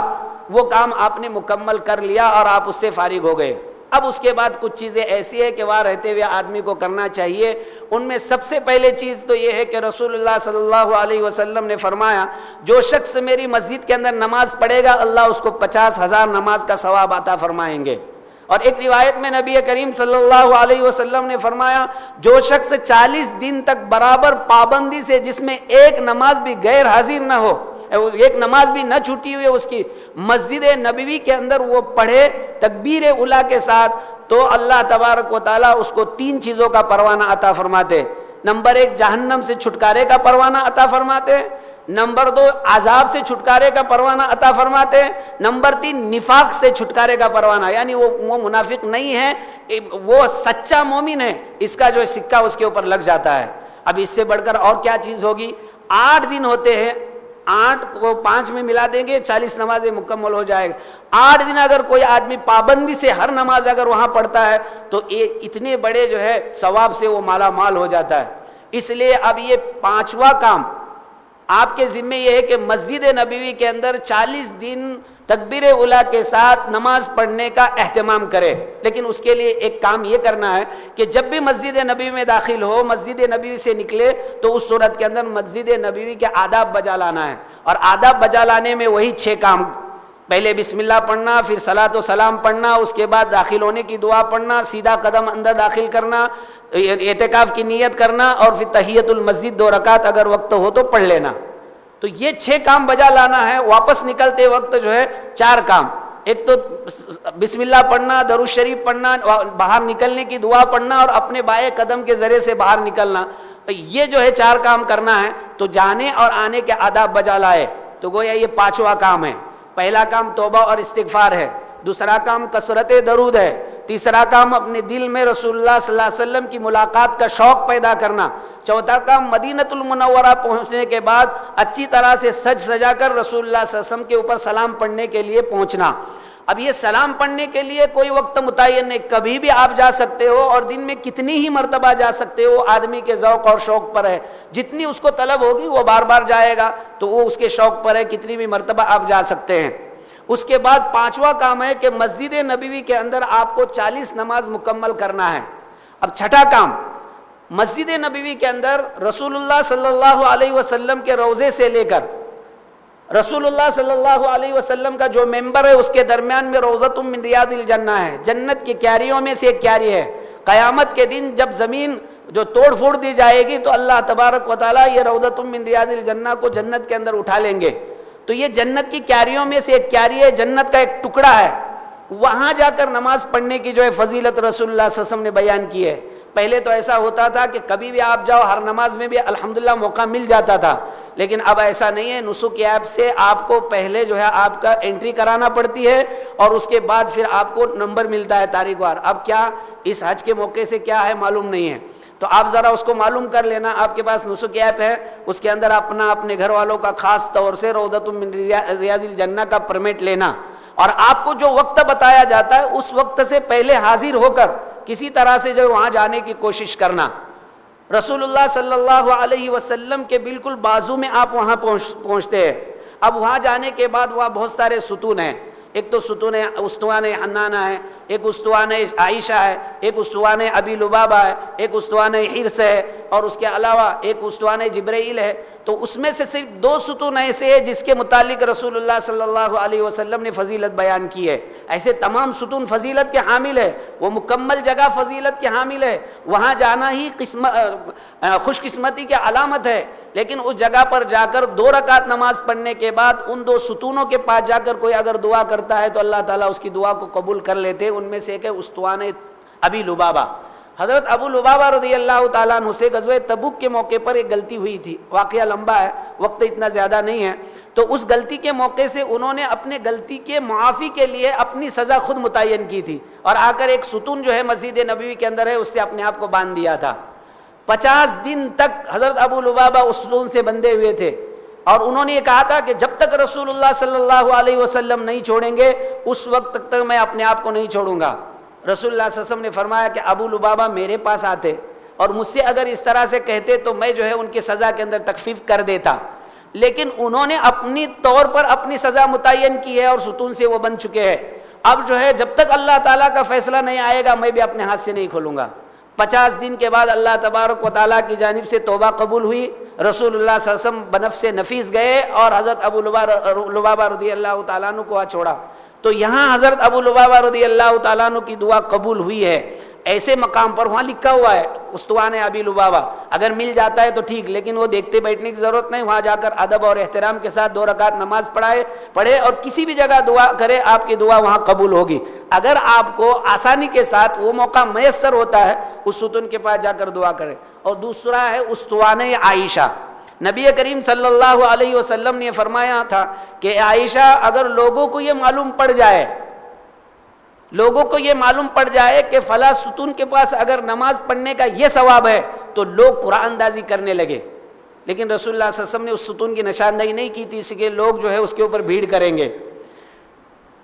وہ کام آپ نے مکمل کر لیا اور آپ اس سے فارغ ہو گئے. اب اس کے بعد کچھ چیزیں ایسی ہے کہ وہاں رہتے ہوئے آدمی کو کرنا چاہیے. ان میں سب سے پہلے چیز تو یہ ہے کہ رسول اللہ صلی اللہ علیہ وسلم نے فرمایا جو شخص میری مسجد کے اندر نماز پڑھے گا اللہ اس کو 50,000 نماز کا ثواب عطا فرمائیں گے. اور ایک روایت میں نبی کریم صلی اللہ علیہ وسلم نے فرمایا جو شخص 40 دن تک برابر پابندی سے جس میں ایک نماز بھی غیر حاضر نہ ہو، ایک نماز بھی نہ چھوٹی ہوئی اس کی، مسجد نبوی کے اندر وہ پڑھے تکبیر اولیٰ کے ساتھ، تو اللہ تبارک و تعالیٰ اس کو 3 چیزوں کا پروانہ عطا فرماتے. نمبر 1 جہنم سے چھٹکارے کا پروانہ عطا فرماتے. نمبر 2 عذاب سے چھٹکارے کا پروانہ عطا فرماتے. نمبر 3 نفاق سے چھٹکارے کا پروانہ، یعنی وہ منافق نہیں ہے، وہ سچا مومن ہے، اس کا جو سکہ اس کے اوپر لگ جاتا ہے. اب اس سے بڑھ کر اور کیا چیز ہوگی؟ 8 دن ہوتے ہیں، 8 کو 5 میں ملا دیں گے 40 نمازیں مکمل ہو جائے گا. 8 دن اگر کوئی آدمی پابندی سے ہر نماز اگر وہاں پڑھتا ہے تو یہ اتنے بڑے جو ہے ثواب سے وہ مالا مال ہو جاتا ہے. اس لیے اب یہ 5واں کام آپ کے ذمہ یہ ہے کہ مسجد نبوی کے اندر 40 دن تکبیر اولیٰ کے ساتھ نماز پڑھنے کا اہتمام کرے. لیکن اس کے لیے ایک کام یہ کرنا ہے کہ جب بھی مسجد نبوی میں داخل ہو، مسجد نبوی سے نکلے تو اس صورت کے اندر مسجد نبوی کے آداب بجا لانا ہے. اور آداب بجا لانے میں وہی 6 کام، پہلے بسم اللہ پڑھنا، پھر صلاۃ و سلام پڑھنا، اس کے بعد داخل ہونے کی دعا پڑھنا، سیدھا قدم اندر داخل کرنا، اعتکاف کی نیت کرنا، اور پھر تحیۃ المسجد 2 رکعت اگر وقت ہو تو پڑھ لینا. تو یہ 6 کام بجا لانا ہے. واپس نکلتے وقت جو ہے 4 کام، ایک تو بسم اللہ پڑھنا، درود شریف پڑھنا، باہر نکلنے کی دعا پڑھنا، اور اپنے بائیں قدم کے ذریعے سے باہر نکلنا. یہ جو ہے 4 کام کرنا ہے. تو جانے اور آنے کے آداب بجا لائے تو گویا یہ 5واں کام ہے. پہلا کام توبہ اور استغفار ہے، دوسرا کام کثرت درود ہے، تیسرا کام اپنے دل میں رسول اللہ صلی اللہ علیہ وسلم کی ملاقات کا شوق پیدا کرنا. چوتھا کام مدینۃ المنورہ پہنچنے کے بعد اچھی طرح سے سج سجا کر رسول اللہ صلی اللہ علیہ وسلم کے اوپر سلام پڑھنے کے لیے پہنچنا. اب یہ سلام پڑھنے کے لیے کوئی وقت متعین نہیں, کبھی بھی آپ جا سکتے ہو اور دن میں کتنی ہی مرتبہ جا سکتے ہو, آدمی کے ذوق اور شوق پر ہے, جتنی اس کو طلب ہوگی وہ بار بار جائے گا, تو وہ اس کے شوق پر ہے, کتنی بھی مرتبہ آپ جا سکتے ہیں. اس کے بعد پانچواں کام ہے کہ مسجد نبوی کے اندر آپ کو 40 نماز مکمل کرنا ہے. اب چھٹا کام, مسجد نبوی کے اندر رسول اللہ صلی اللہ علیہ وسلم کے روضے سے لے کر رسول اللہ صلی اللہ علیہ وسلم کا جو ممبر ہے اس کے درمیان میں روضۃ من ریاض الجنہ ہے, جنت کی کیاریوں میں سے ایک کیاری ہے. قیامت کے دن جب زمین جو توڑ پھوڑ دی جائے گی تو اللہ تبارک و تعالیٰ یہ روضۃ من ریاض الجنہ کو جنت کے اندر اٹھا لیں گے. تو یہ جنت کی کیاریوں میں سے ایک کیاری ہے, جنت کا ایک ٹکڑا ہے, وہاں جا کر نماز پڑھنے کی جو ہے فضیلت رسول اللہ صلی اللہ علیہ وسلم نے بیان کی ہے. پہلے تو ایسا ہوتا تھا کہ کبھی بھی آپ جاؤ, ہر نماز میں بھی الحمدللہ موقع مل جاتا تھا, لیکن اب ایسا نہیں ہے. نسک ایپ سے آپ کو پہلے جو ہے آپ کا انٹری کرانا پڑتی ہے اور اس کے بعد پھر آپ کو نمبر ملتا ہے تاریخ وار. اب کیا اس حج کے موقع سے کیا ہے معلوم نہیں ہے, تو آپ ذرا اس کو معلوم کر لینا. آپ کے پاس نسک ایپ ہے, اس کے اندر اپنے گھر والوں کا خاص طور سے روضۃ من ریاض الجنہ کا پرمٹ لینا, اور آپ کو جو وقت بتایا جاتا ہے اس وقت سے پہلے حاضر ہو کر کسی طرح سے جو وہاں جانے کی کوشش کرنا. رسول اللہ صلی اللہ علیہ وسلم کے بالکل بازو میں آپ وہاں پہنچتے ہیں. اب وہاں جانے کے بعد وہاں بہت سارے ستون ہیں. ایک تو ستون استوان حنانہ ہے, ایک استوان عائشہ ہے, ایک استوان ابی لبابہ ہے, ایک استوان حرس ہے, اور اس کے علاوہ ایک استوان جبرائیل ہے. تو اس میں سے صرف 2 ستون ایسے ہیں جس کے متعلق رسول اللہ صلی اللہ علیہ وسلم نے فضیلت بیان کی ہے. ایسے تمام ستون فضیلت کے حامل ہے, وہ مکمل جگہ فضیلت کے حامل ہے, وہاں جانا ہی خوش قسمتی کی علامت ہے. لیکن اس جگہ پر جا کر 2 رکعت نماز پڑھنے کے بعد ان 2 ستونوں کے پاس جا کر کوئی اگر دعا کرتا ہے تو اللہ تعالیٰ اس کی دعا کو قبول کر لیتے. ان میں سے ایک ہے استوان ابی لبابہ. حضرت ابو لبابہ رضی اللہ تعالیٰ عنہ سے غزوہ تبوک کے موقع پر ایک غلطی ہوئی تھی. واقعہ لمبا ہے, وقت اتنا زیادہ نہیں ہے. تو اس غلطی کے موقع سے انہوں نے اپنے غلطی کے معافی کے لیے اپنی سزا خود متعین کی تھی, اور آ کر ایک ستون جو ہے مسجد نبوی کے اندر ہے اس سے اپنے آپ کو باندھ دیا تھا. 50 دن تک حضرت ابو لبابہ اس ستون سے بندھے ہوئے تھے, اور انہوں نے یہ کہا تھا کہ جب تک رسول اللہ صلی اللہ علیہ وسلم نہیں چھوڑیں گے اس وقت تک میں اپنے آپ کو نہیں چھوڑوں گا. رسول اللہ صلی اللہ علیہ وسلم نے فرمایا کہ ابو لبابہ میرے پاس آتے اور مجھ سے اگر اس طرح سے کہتے تو میں جو ہے ان کی سزا کے اندر تخفیف کر دیتا, لیکن انہوں نے اپنی طور پر اپنی سزا متعین کی ہے اور ستون سے وہ بن چکے ہیں. اب جو ہے جب تک اللہ تعالیٰ کا فیصلہ نہیں آئے گا میں بھی اپنے ہاتھ سے نہیں کھولوں گا. 50 دن کے بعد اللہ تبارک و تعالیٰ کی جانب سے توبہ قبول ہوئی. رسول اللہ صلی اللہ علیہ وسلم بنفس نفیس گئے اور حضرت ابو لبابہ رضی اللہ تعالیٰ عنہ کو چھوڑا. تو یہاں حضرت ابو لبابہ رضی اللہ تعالیٰ عنہ کی دعا قبول ہوئی ہے. ایسے مقام پر وہاں لکھا ہوا ہے استوان ابی لبابہ, اگر مل جاتا ہے تو ٹھیک, لیکن وہ دیکھتے بیٹھنے کی ضرورت نہیں. وہاں جا کر ادب اور احترام کے ساتھ 2 رکعت نماز پڑھے اور کسی بھی جگہ دعا کرے, آپ کی دعا وہاں قبول ہوگی. اگر آپ کو آسانی کے ساتھ وہ موقع میسر ہوتا ہے اس ستون کے پاس جا کر دعا کرے. اور دوسرا ہے استوان عائشہ. نبی کریم صلی اللہ علیہ وسلم نے فرمایا تھا کہ عائشہ اگر لوگوں کو یہ معلوم پڑ جائے کہ فلاں ستون کے پاس اگر نماز پڑھنے کا یہ ثواب ہے تو لوگ قرآن اندازی کرنے لگے. لیکن رسول اللہ صلی اللہ علیہ وسلم نے اس ستون کی نشاندہی نہیں کی تھی, اس کے لوگ جو ہے اس کے اوپر بھیڑ کریں گے.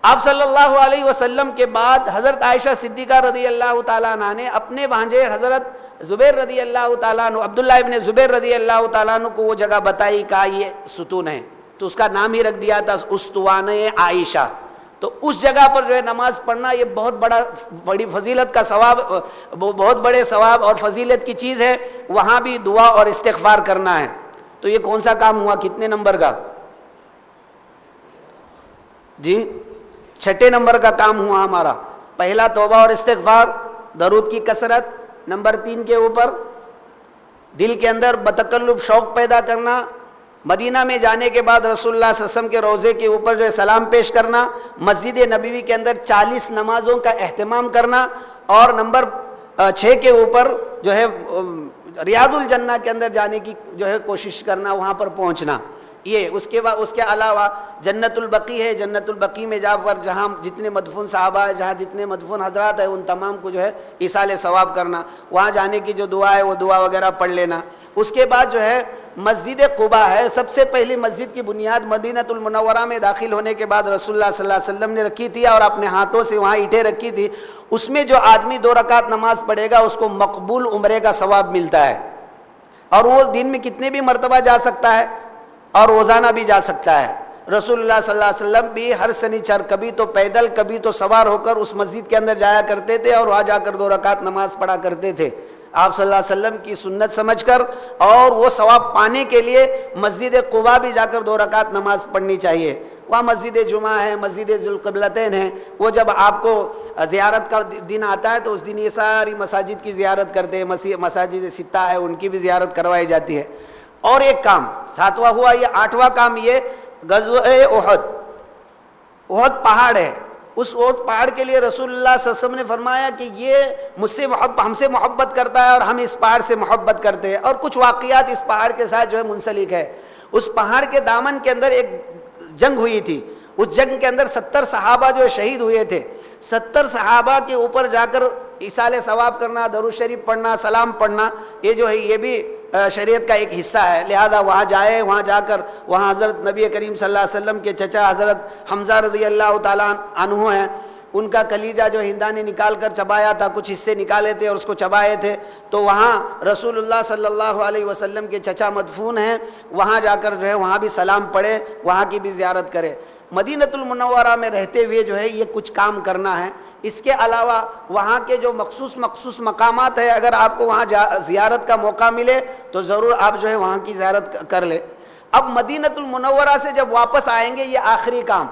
آپ صلی اللہ علیہ وسلم کے بعد حضرت عائشہ صدیقہ رضی اللہ تعالیٰ عنہ نے اپنے بھانجے حضرت زبیر رضی اللہ تعالیٰ عنہ, عبداللہ ابن زبیر رضی اللہ تعالیٰ عنہ کو وہ جگہ بتائی, کہا یہ ستون ہے, تو اس کا نام ہی رکھ دیا تھا استوان عائشہ. تو اس جگہ پر جو ہے نماز پڑھنا یہ بہت بڑی فضیلت کا ثواب, بہت بڑے ثواب اور فضیلت کی چیز ہے. وہاں بھی دعا اور استغفار کرنا ہے. تو یہ کون سا کام ہوا, کتنے نمبر کا جی؟ 6 نمبر کا کام ہوا ہمارا. پہلا توبہ اور استغفار, درود کی کثرت. نمبر 3 کے اوپر دل کے اندر بتکلف شوق پیدا کرنا. مدینہ میں جانے کے بعد رسول اللہ صلی اللہ علیہ وسلم کے روضے کے اوپر جو ہے سلام پیش کرنا. مسجد نبوی کے اندر 40 نمازوں کا اہتمام کرنا. اور نمبر 6 کے اوپر جو ہے ریاض الجنہ کے اندر جانے کی جو ہے کوشش کرنا, وہاں پر پہنچنا. یہ اس کے بعد اس کے علاوہ جنت البقیع ہے، جنت البقیع میں جا کر جہاں جتنے مدفون صحابہ ہیں، جہاں جتنے مدفون حضرات ہیں، ان تمام کو جو ہے ایصال ثواب کرنا، وہاں جانے کی جو دعا ہے وہ دعا وغیرہ پڑھ لینا۔ اس کے بعد جو ہے مسجد قباء ہے، سب سے پہلی مسجد کی بنیاد مدینۃ المنورہ میں داخل ہونے کے بعد رسول اللہ صلی اللہ علیہ وسلم نے رکھی تھی اور اپنے ہاتھوں سے وہاں اینٹیں رکھی تھی۔ اس میں جو آدمی 2 رکعت نماز پڑھے گا اس کو مقبول عمرے کا ثواب ملتا ہے، اور وہ دن میں کتنے بھی مرتبہ جا سکتا ہے اور روزانہ بھی جا سکتا ہے۔ رسول اللہ صلی اللہ علیہ وسلم بھی ہر سنیچر کبھی تو پیدل کبھی تو سوار ہو کر اس مسجد کے اندر جایا کرتے تھے اور وہاں جا کر 2 رکعت نماز پڑھا کرتے تھے۔ آپ صلی اللہ علیہ وسلم کی سنت سمجھ کر اور وہ ثواب پانے کے لیے مسجد قباء بھی جا کر 2 رکعت نماز پڑھنی چاہیے۔ وہاں مسجد جمعہ ہے، مسجد ذوالقبلتین ہے، وہ جب آپ کو زیارت کا دن آتا ہے تو اس دن یہ ساری مساجد کی زیارت کرتے ہیں، مساجد 6 ہے ان کی بھی زیارت کروائی جاتی ہے۔ اور ایک کام 7واں ہوا، یہ 8واں کام یہ غزوہ احد۔ احد پہاڑ ہے، اس احد پہاڑ کے لیے رسول اللہ صلی اللہ علیہ وسلم نے فرمایا کہ یہ ہم سے محبت کرتا ہے اور ہم اس پہاڑ سے محبت کرتے ہیں، اور کچھ واقعات اس پہاڑ کے ساتھ جو ہے منسلک ہے۔ اس پہاڑ کے دامن کے اندر ایک جنگ ہوئی تھی، اس جنگ کے اندر 70 صحابہ جو شہید ہوئے تھے۔ 70 صحابہ کے اوپر جا کر ایصال ثواب کرنا، درود شریف پڑھنا، سلام پڑھنا، یہ جو ہے یہ بھی شریعت کا ایک حصہ ہے۔ لہذا وہاں جائے، وہاں جا کر وہاں حضرت نبی کریم صلی اللہ علیہ وسلم کے چچا حضرت حمزہ رضی اللہ تعالیٰ عنہ ہیں، ان کا کلیجہ جو ہندا نے نکال کر چبایا تھا، کچھ حصے نکالے تھے اور اس کو چبائے تھے، تو وہاں رسول اللہ صلی اللہ علیہ وسلم کے چچا مدفون ہیں، وہاں جا کر جو ہے وہاں بھی سلام پڑھے، وہاں کی بھی زیارت کرے۔ مدینۃ المنورہ میں رہتے ہوئے جو ہے یہ کچھ کام کرنا ہے۔ اس کے علاوہ وہاں کے جو مخصوص مقامات ہیں، اگر آپ کو وہاں زیارت کا موقع ملے تو ضرور آپ جو ہے وہاں کی زیارت کر لیں۔ اب مدینۃ المنورہ سے جب واپس آئیں گے، یہ آخری کام،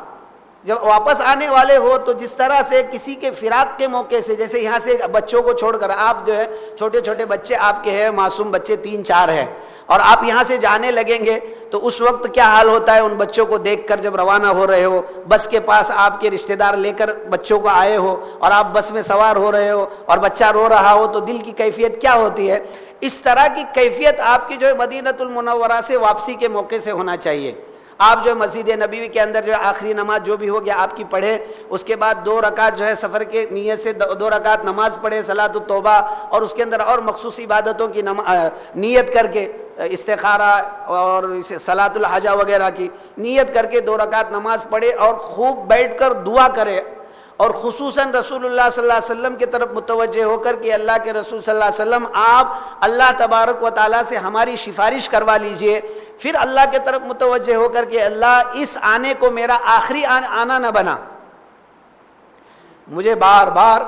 جب واپس آنے والے ہو تو جس طرح سے کسی کے فراق کے موقع سے، جیسے یہاں سے بچوں کو چھوڑ کر آپ جو ہے چھوٹے چھوٹے بچے آپ کے ہیں، معصوم بچے 3-4 ہیں، اور آپ یہاں سے جانے لگیں گے تو اس وقت کیا حال ہوتا ہے ان بچوں کو دیکھ کر؟ جب روانہ ہو رہے ہو، بس کے پاس آپ کے رشتہ دار لے کر بچوں کو آئے ہو اور آپ بس میں سوار ہو رہے ہو اور بچہ رو رہا ہو تو دل کی کیفیت کیا ہوتی ہے؟ اس طرح کی کیفیت آپ کی جو ہے مدینۃ المنورہ سے واپسی کے موقع سے ہونا چاہیے۔ آپ جو مسجد نبوی کے اندر جو آخری نماز جو بھی ہو گیا آپ کی پڑھے، اس کے بعد 2 رکعت جو ہے سفر کے نیت سے 2 رکعت نماز پڑھے، صلاۃ التوبہ، اور اس کے اندر اور مخصوص عبادتوں کی نیت کر کے، استخارہ اور صلاۃ الحاجہ وغیرہ کی نیت کر کے 2 رکعت نماز پڑھے اور خوب بیٹھ کر دعا کرے، اور خصوصاً رسول اللہ صلی اللہ علیہ وسلم کی طرف متوجہ ہو کر کہ اللہ کے رسول صلی اللہ علیہ وسلم آپ اللہ تبارک و تعالیٰ سے ہماری سفارش کروا لیجئے۔ پھر اللہ کے طرف متوجہ ہو کر کہ اللہ اس آنے کو میرا آخری آنا نہ بنا، مجھے بار بار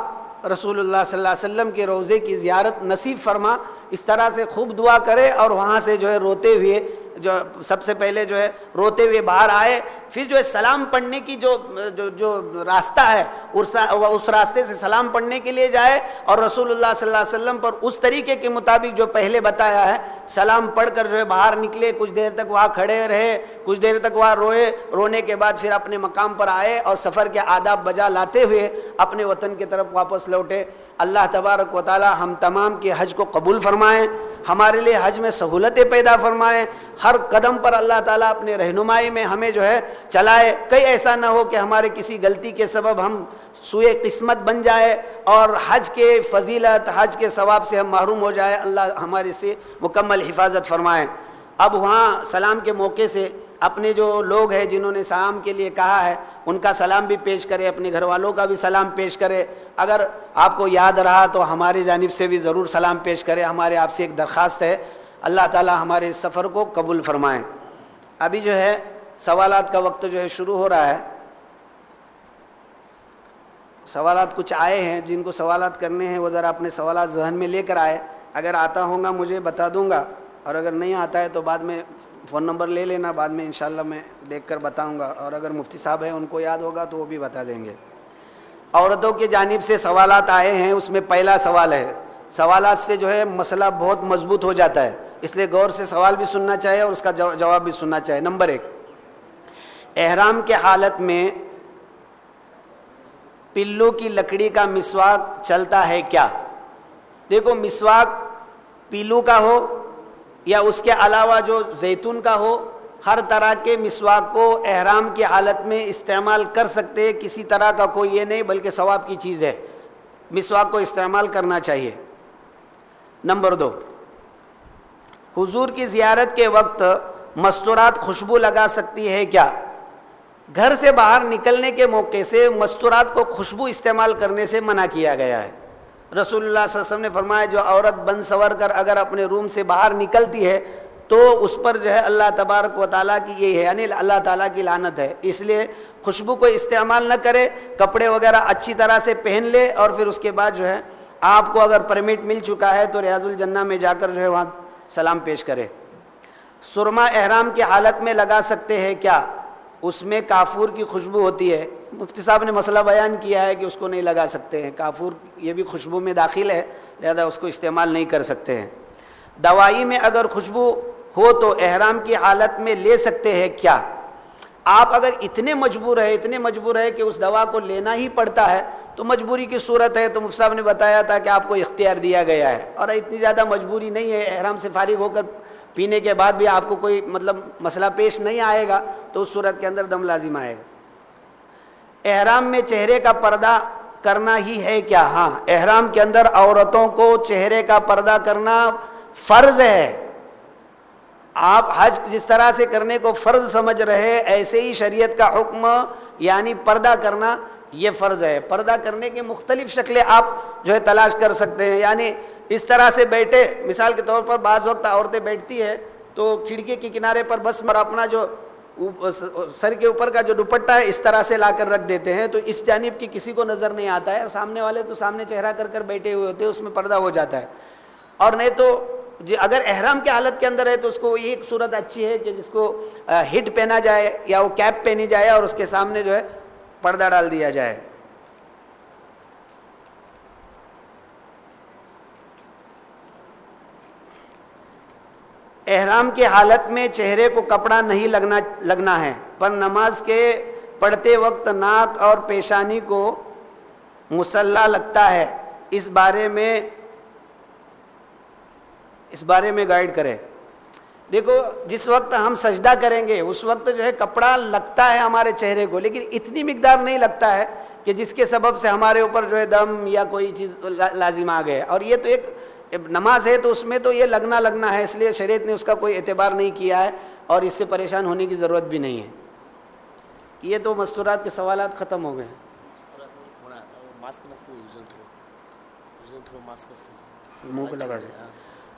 رسول اللہ صلی اللہ علیہ وسلم کے روضے کی زیارت نصیب فرما۔ اس طرح سے خوب دعا کرے اور وہاں سے جو ہے روتے ہوئے، جو سب سے پہلے جو ہے روتے ہوئے باہر آئے، پھر جو ہے سلام پڑھنے کی جو راستہ ہے اس راستے سے سلام پڑھنے کے لیے جائے، اور رسول اللہ صلی اللہ علیہ وسلم پر اس طریقے کے مطابق جو پہلے بتایا ہے سلام پڑھ کر جو ہے باہر نکلے، کچھ دیر تک وہاں کھڑے رہے، کچھ دیر تک وہاں روئے، رونے کے بعد پھر اپنے مقام پر آئے اور سفر کے آداب بجا لاتے ہوئے اپنے وطن کی طرف واپس لوٹے۔ اللہ تبارک و تعالی ہم تمام کے حج کو قبول فرمائیں، ہمارے لیے حج میں سہولتیں پیدا فرمائیں، ہر قدم پر اللہ تعالیٰ اپنے رہنمائی میں ہمیں جو ہے چلائے۔ کہیں ایسا نہ ہو کہ ہمارے کسی غلطی کے سبب ہم سوئے قسمت بن جائے اور حج کے فضیلت، حج کے ثواب سے ہم محروم ہو جائے۔ اللہ ہمارے سے مکمل حفاظت فرمائیں۔ اب وہاں سلام کے موقع سے اپنے جو لوگ ہیں جنہوں نے سلام کے لیے کہا ہے ان کا سلام بھی پیش کرے، اپنے گھر والوں کا بھی سلام پیش کرے۔ اگر آپ کو یاد رہا تو ہماری جانب سے بھی ضرور سلام پیش کرے۔ ہمارے آپ سے ایک درخواست ہے، اللہ تعالی ہمارے اس سفر کو قبول فرمائیں۔ ابھی جو ہے سوالات کا وقت جو ہے شروع ہو رہا ہے۔ سوالات کچھ آئے ہیں، جن کو سوالات کرنے ہیں وہ ذرا اپنے سوالات ذہن میں لے کر آئے۔ اگر آتا ہوگا مجھے بتا دوں گا، اور اگر نہیں آتا ہے تو بعد میں فون نمبر لے لینا، بعد میں انشاءاللہ میں دیکھ کر بتاؤں گا، اور اگر مفتی صاحب ہیں ان کو یاد ہوگا تو وہ بھی بتا دیں گے۔ عورتوں کی جانب سے سوالات آئے ہیں، اس میں پہلا سوال ہے، سوالات سے جو ہے مسئلہ بہت مضبوط ہو جاتا ہے، اس لیے غور سے سوال بھی سننا چاہیے اور اس کا جواب بھی سننا چاہیے۔ نمبر 1، احرام کے حالت میں پلو کی لکڑی کا مسواک چلتا ہے کیا؟ دیکھو، مسواک پیلو کا ہو یا اس کے علاوہ جو زیتون کا ہو، ہر طرح کے مسواک کو احرام کی حالت میں استعمال کر سکتے، کسی طرح کا کوئی یہ نہیں، بلکہ ثواب کی چیز ہے، مسواک کو استعمال کرنا چاہیے۔ نمبر 2، حضور کی زیارت کے وقت مستورات خوشبو لگا سکتی ہے کیا؟ گھر سے باہر نکلنے کے موقع سے مستورات کو خوشبو استعمال کرنے سے منع کیا گیا ہے۔ رسول اللہ صلی اللہ علیہ وسلم نے فرمایا جو عورت بن سور کر اگر اپنے روم سے باہر نکلتی ہے تو اس پر جو ہے اللہ تبارک و تعالیٰ کی یہ ہے، یعنی اللہ تعالیٰ کی لعنت ہے، اس لیے خوشبو کو استعمال نہ کرے، کپڑے وغیرہ اچھی طرح سے پہن لے، اور پھر اس کے بعد جو ہے آپ کو اگر پرمٹ مل چکا ہے تو ریاض الجنہ میں جا کر جو ہے وہاں سلام پیش کرے۔ سرما احرام کی حالت میں لگا سکتے ہیں کیا؟ اس میں کافور کی خوشبو ہوتی ہے، مفتی صاحب نے مسئلہ بیان کیا ہے کہ اس کو نہیں لگا سکتے ہیں، کافور یہ بھی خوشبو میں داخل ہے، لہذا اس کو استعمال نہیں کر سکتے ہیں۔ دوائی میں اگر خوشبو ہو تو احرام کی حالت میں لے سکتے ہیں کیا؟ آپ اگر اتنے مجبور ہے کہ اس دوا کو لینا ہی پڑتا ہے تو مجبوری کی صورت ہے، تو مفتی صاحب نے بتایا تھا کہ آپ کو اختیار دیا گیا ہے، اور اتنی زیادہ مجبوری نہیں ہے، احرام سے فارغ ہو کر پینے کے بعد بھی آپ کو کوئی مسئلہ پیش نہیں آئے گا، تو اس صورت کے اندر دم لازم آئے گا۔ احرام میں چہرے کا پردہ کرنا ہی ہے کیا؟ ہاں، احرام کے اندر عورتوں کو چہرے کا پردہ کرنا فرض ہے۔ آپ حج جس طرح سے کرنے کو فرض سمجھ رہے، ایسے ہی شریعت کا حکم یعنی پردہ کرنا یہ فرض ہے۔ پردہ کرنے کی مختلف شکلیں آپ جو ہے تلاش کر سکتے ہیں، یعنی اس طرح سے بیٹھے، مثال کے طور پر بعض وقت عورتیں بیٹھتی ہے تو کھڑکی کے کنارے پر بس اپنا جو سر کے اوپر کا جو دوپٹہ ہے اس طرح سے لا کر رکھ دیتے ہیں، تو اس جانب کی کسی کو نظر نہیں آتا ہے، اور سامنے والے تو سامنے چہرہ کر کر بیٹھے ہوئے ہوتے ہیں، اس میں پردہ ہو جاتا ہے۔ اور نہیں تو اگر احرام کی حالت کے اندر ہے تو اس کو یہ ایک صورت اچھی ہے کہ جس کو ہڈ پہنا جائے یا وہ کیپ پہنی جائے اور اس کے سامنے جو ہے پردہ ڈال دیا جائے۔ احرام کی حالت میں چہرے کو کپڑا نہیں لگنا ہے، پر نماز کے پڑھتے وقت ناک اور پیشانی کو مسلح لگتا ہے، اس بارے میں گائیڈ کرے۔ دیکھو، جس وقت ہم سجدہ کریں گے اس وقت جو ہے کپڑا لگتا ہے ہمارے چہرے کو، لیکن اتنی مقدار نہیں لگتا ہے کہ جس کے سبب سے ہمارے اوپر جو ہے دم یا کوئی چیز لازم آ گئے، اور یہ تو ایک نماز ہے تو اس میں تو یہ لگنا ہے، اس لیے شریعت نے اس کا کوئی اعتبار نہیں کیا ہے، اور اس سے پریشان ہونے کی ضرورت بھی نہیں ہے۔ یہ تو مستورات کے سوالات ختم ہو گئے۔ منہ کو لگا دیں،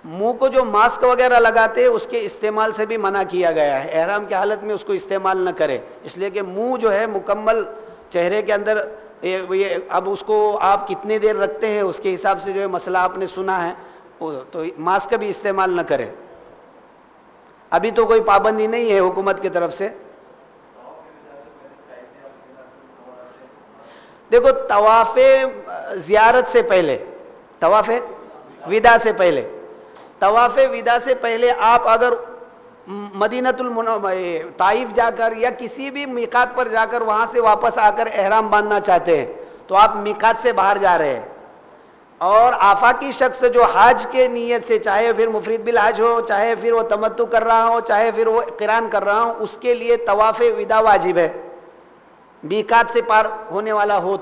منہ کو جو ماسک وغیرہ لگاتے اس کے استعمال سے بھی منع کیا گیا ہے، احرام کی حالت میں اس کو استعمال نہ کرے، اس لیے کہ منہ جو ہے مکمل چہرے کے اندر اب اس کو آپ کتنی دیر رکھتے ہیں اس کے حساب سے جو ہے مسئلہ آپ نے سنا ہے، تو ماسک کا بھی استعمال نہ کرے۔ ابھی تو کوئی پابندی نہیں ہے حکومت کی طرف سے۔ دیکھو، طواف زیارت سے پہلے، طواف وداع سے پہلے، طواف وداع سے پہلے آپ اگر مدینۃ طائف جا کر یا کسی بھی میقات پر جا کر وہاں سے واپس آ کر احرام باندھنا چاہتے ہیں تو آپ میقات سے باہر جا رہے ہیں، اور آفاقی شخص جو حج کے نیت سے، چاہے پھر مفرد بالحج ہو، چاہے پھر وہ تمتع کر رہا ہو، چاہے پھر وہ قران کر رہا ہو، اس کے لیے طواف وداع واجب ہے، میقات سے پار ہونے والا ہو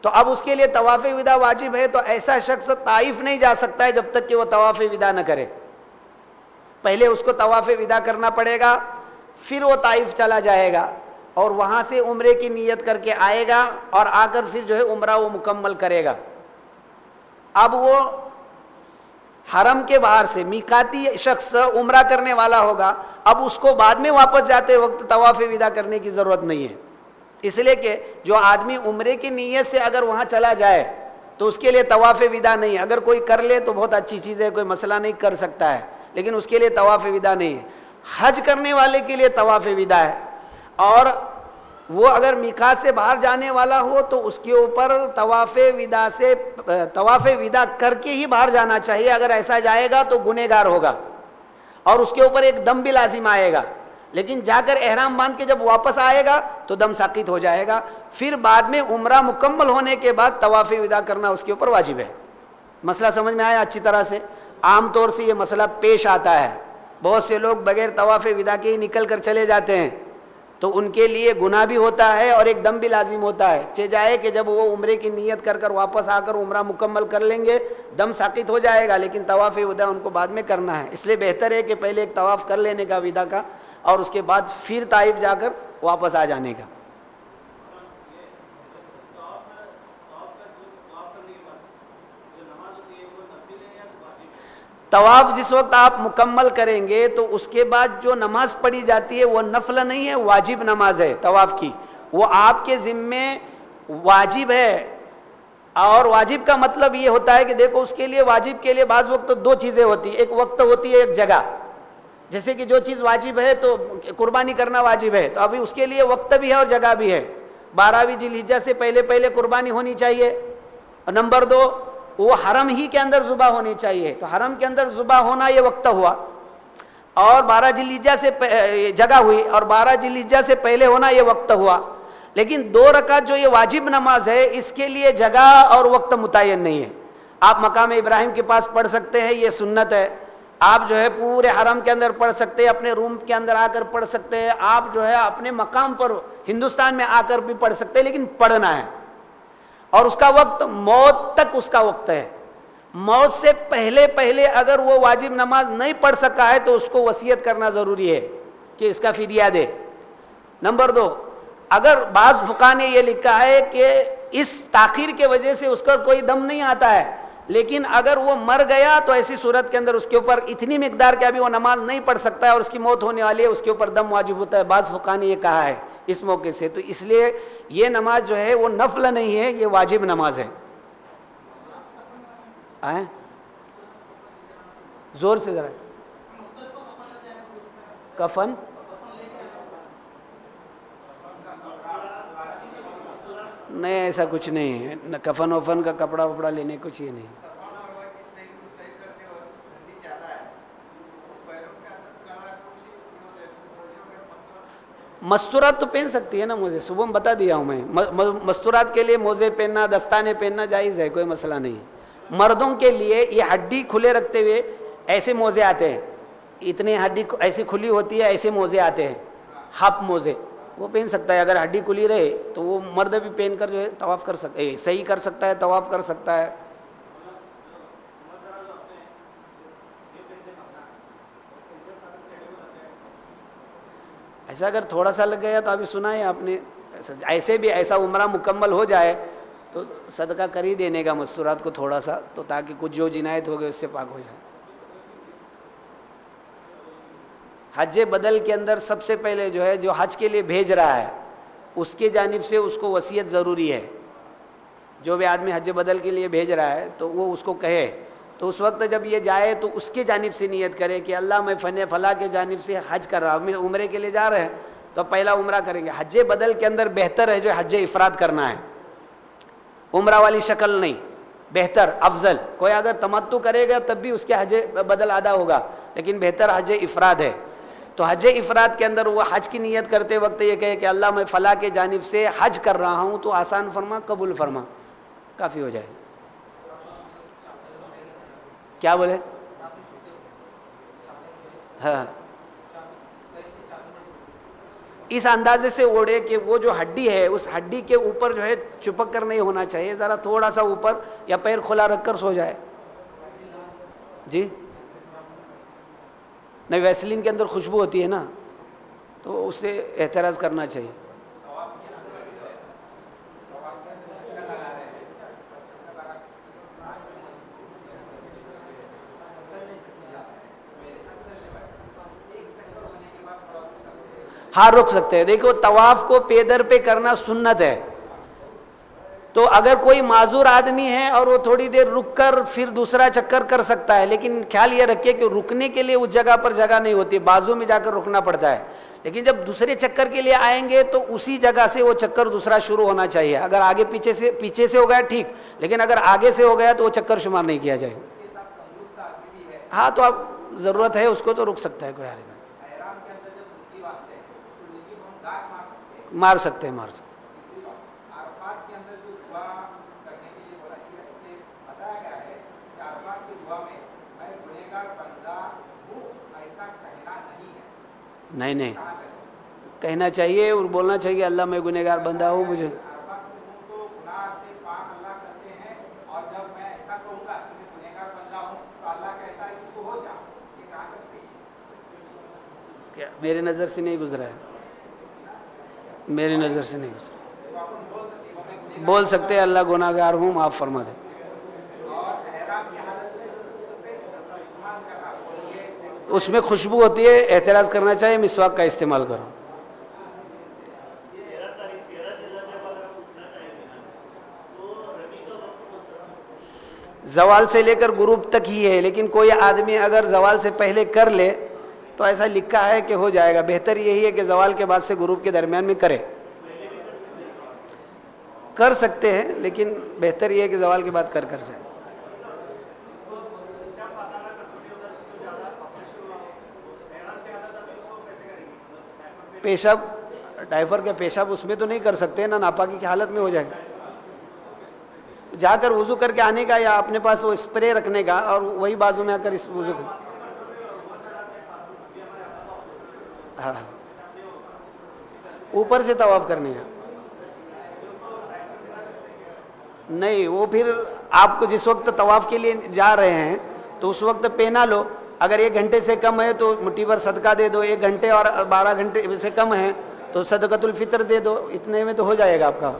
تو اب اس کے لیے طواف وداع واجب ہے، تو ایسا شخص طائف نہیں جا سکتا ہے جب تک کہ وہ طواف وداع نہ کرے۔ پہلے اس کو طواف وداع کرنا پڑے گا، پھر وہ طائف چلا جائے گا اور وہاں سے عمرے کی نیت کر کے آئے گا، اور آ کر پھر جو ہے عمرہ وہ مکمل کرے گا۔ اب وہ حرم کے باہر سے میقاتی شخص عمرہ کرنے والا ہوگا، اب اس کو بعد میں واپس جاتے وقت طواف وداع کرنے کی ضرورت نہیں ہے، اس لیے کہ جو آدمی عمرے کی نیت سے اگر وہاں چلا جائے تو اس کے لیے طواف وداع نہیں ہے۔ اگر کوئی کر لے تو بہت اچھی چیز ہے، کوئی مسئلہ نہیں، کر سکتا ہے، لیکن اس کے لیے طواف وداع نہیں ہے۔ حج کرنے والے کے لیے طواف وداع ہے، اور وہ اگر میقات سے باہر جانے والا ہو تو اس کے اوپر طواف وداع کر کے ہی باہر جانا چاہیے، اگر ایسا جائے گا تو گنہگار ہوگا اور اس کے اوپر ایک دم بھی لازم آئے گا، لیکن جا کر احرام باندھ کے جب واپس آئے گا تو دم ساقط ہو جائے گا، پھر بعد میں عمرہ مکمل ہونے کے بعد طواف وداع کرنا اس کے اوپر واجب ہے۔ مسئلہ سمجھ میں آیا اچھی طرح سے؟ عام طور سے یہ مسئلہ پیش آتا ہے، بہت سے لوگ بغیر طواف ودا کے ہی نکل کر چلے جاتے ہیں، تو ان کے لیے گناہ بھی ہوتا ہے اور ایک دم بھی لازم ہوتا ہے. چہ جائے کہ جب وہ عمرے کی نیت کر کر واپس آ کر عمرہ مکمل کر لیں گے دم ساقط ہو جائے گا، لیکن طواف ودا ان کو بعد میں کرنا ہے. اس لیے بہتر ہے کہ پہلے ایک طواف کر لینے کا ودا کا، اور اس کے بعد پھر طائف جا کر واپس آ جانے کا. طواف جس وقت آپ مکمل کریں گے تو اس کے بعد جو نماز پڑھی جاتی ہے وہ نفل نہیں ہے، واجب نماز ہے طواف کی. وہ آپ کے ذمے واجب ہے. اور واجب کا مطلب یہ ہوتا ہے کہ دیکھو اس کے لیے واجب کے لیے بعض وقت دو چیزیں ہوتی ہیں، ایک وقت ہوتی ہے ایک جگہ. جیسے کہ جو چیز واجب ہے تو قربانی کرنا واجب ہے، تو ابھی اس کے لیے وقت بھی ہے اور جگہ بھی ہے. 12ویں ذی الحجہ سے پہلے قربانی ہونی چاہیے. اور نمبر 2، وہ حرم ہی کے اندر ذبح ہونی چاہیے، تو حرم کے اندر ذبح ہونا یہ وقت ہوا. اور 12 ذی الحجہ سے جگہ ہوئی، اور 12 ذی الحجہ سے پہلے ہونا یہ وقت ہوا. لیکن 2 رکعت جو یہ واجب نماز ہے اس کے لیے جگہ اور وقت متعین نہیں ہے. آپ مقام ابراہیم کے پاس پڑھ سکتے ہیں، یہ سنت ہے. آپ جو ہے پورے حرم کے اندر پڑھ سکتے ہیں، اپنے روم کے اندر آ کر پڑھ سکتے ہیں، آپ جو ہے اپنے مقام پر ہندوستان میں آ کر بھی پڑھ سکتے ہیں، لیکن پڑھنا ہے. اور اس کا وقت موت تک اس کا وقت ہے. موت سے پہلے اگر وہ واجب نماز نہیں پڑھ سکا ہے تو اس کو وصیت کرنا ضروری ہے کہ اس کا فدیہ دے. نمبر 2، اگر بعض فقہا نے یہ لکھا ہے کہ اس تاخیر کے وجہ سے اس کا کوئی دم نہیں آتا ہے، لیکن اگر وہ مر گیا تو ایسی صورت کے اندر اس کے اوپر اتنی مقدار کے ابھی وہ نماز نہیں پڑھ سکتا ہے اور اس کی موت ہونے والی ہے، اس کے اوپر دم واجب ہوتا ہے. بعض فقہا نے یہ کہا ہے اس موقع سے. تو اس لیے یہ نماز جو ہے وہ نفل نہیں ہے، یہ واجب نماز ہے. زور سے ذرا کفن نہیں، ایسا کچھ نہیں ہے. کفن وفن کا کپڑا وپڑا لینے کچھ یہ نہیں. مستورات تو پہن سکتی ہے نا موزے، صبح میں بتا دیا ہوں میں. مستورات کے لیے موزے پہننا، دستانے پہننا جائز ہے، کوئی مسئلہ نہیں. مردوں کے لیے یہ ہڈی کھلے رکھتے ہوئے ایسے موزے آتے ہیں، اتنے ہڈی ایسی کھلی ہوتی ہے، ایسے موزے آتے ہیں، ہاف موزے، وہ پہن سکتا ہے. اگر ہڈی کھلی رہے تو وہ مرد بھی پہن کر جو ہے طواف کر سکتا ہے، صحیح کر سکتا ہے، طواف کر سکتا ہے. ایسا اگر تھوڑا سا لگ گیا تو ابھی سنا ہے آپ نے، ایسے بھی ایسا عمرہ مکمل ہو جائے تو صدقہ کر ہی دینے کا مستورات کو تھوڑا سا، تو تاکہ کچھ جو جنایت ہو گئے اس سے پاک ہو جائے. حج بدل کے اندر سب سے پہلے جو ہے جو حج کے لیے بھیج رہا ہے اس کے جانب سے اس کو وصیت ضروری ہے. جو بھی آدمی حج بدل کے لیے بھیج رہا ہے تو وہ اس کو کہے، تو اس وقت جب یہ جائے تو اس کے جانب سے نیت کرے کہ اللہ میں فلاں کے جانب سے حج کر رہا ہوں، عمرے کے لیے جا رہے ہیں تو پہلا عمرہ کریں گے. حج بدل کے اندر بہتر ہے جو حج افراد کرنا ہے، عمرہ والی شکل نہیں. بہتر افضل، کوئی اگر تمتع کرے گا تب بھی اس کے حج بدل ادا ہوگا، لیکن بہتر حج افراد ہے. تو حج افراد کے اندر وہ حج کی نیت کرتے وقت یہ کہے کہ اللہ میں فلاں کے جانب سے حج کر رہا ہوں، تو آسان فرما، قبول فرما، کافی ہو جائے. کیا بولے؟ ہاں، اس اندازے سے اوڑے کہ وہ جو ہڈی ہے اس ہڈی کے اوپر جو ہے چپک کر نہیں ہونا چاہیے، ذرا تھوڑا سا اوپر، یا پیر کھلا رکھ کر سو جائے. جی نہیں، ویسلین کے اندر خوشبو ہوتی ہے نا، تو اس سے احتراز کرنا چاہیے. ہاں رک سکتے ہیں. دیکھو طواف کو پیدر پہ کرنا سنت ہے، تو اگر کوئی معذور آدمی ہے اور وہ تھوڑی دیر رک کر پھر دوسرا چکر کر سکتا ہے، لیکن خیال یہ رکھے کہ رکنے کے لیے اس جگہ پر جگہ نہیں ہوتی، بازو میں جا کر رکنا پڑتا ہے. لیکن جب دوسرے چکر کے لیے آئیں گے تو اسی جگہ سے وہ چکر دوسرا شروع ہونا چاہیے. اگر آگے پیچھے سے ہو گیا ٹھیک، لیکن اگر آگے سے ہو گیا تو وہ چکر شمار نہیں کیا جائے. ہاں تو اب ضرورت ہے اس کو تو رک سکتا ہے، کوئی حرج نہیں. مار سکتے ہیں. نہیں نہیں کہنا چاہیے اور بولنا چاہیے اللہ میں گنہگار بندہ ہوں مجھے. کیا میری نظر سے نہیں گزرا ہے, میری نظر سے نہیں گزرا. بول سکتے ہیں اللہ گناہگار ہوں معاف فرما دے. اس میں خوشبو ہوتی ہے, اعتراض کرنا چاہیے مسواک کا استعمال کرو. زوال سے لے کر غروب تک ہی ہے, لیکن کوئی آدمی اگر زوال سے پہلے کر لے تو ایسا لکھا ہے کہ ہو جائے گا. بہتر یہی ہے کہ زوال کے بعد سے غروب کے درمیان میں کرے. کر سکتے ہیں لیکن بہتر یہ ہے کہ زوال کے بعد کر جائے. پیشاب ڈائفر کا پیشاب اس میں تو نہیں کر سکتے نا, ناپاکی کی حالت میں ہو جائے گا. جا کر وضو کر کے آنے کا یا اپنے پاس وہ اسپرے رکھنے کا اور وہی بازو میں آ کر اس وضو کا. ہاں اوپر سے طواف کرنے کا نہیں. وہ پھر آپ کو جس وقت طواف کے لیے جا رہے ہیں تو اس وقت پہنا لو. اگر 1 گھنٹے سے کم ہے تو مٹھی بھر صدقہ دے دو, 1 گھنٹے اور 12 گھنٹے سے کم ہے تو صدقۃ الفطر دے دو. اتنے میں تو ہو جائے گا آپ کا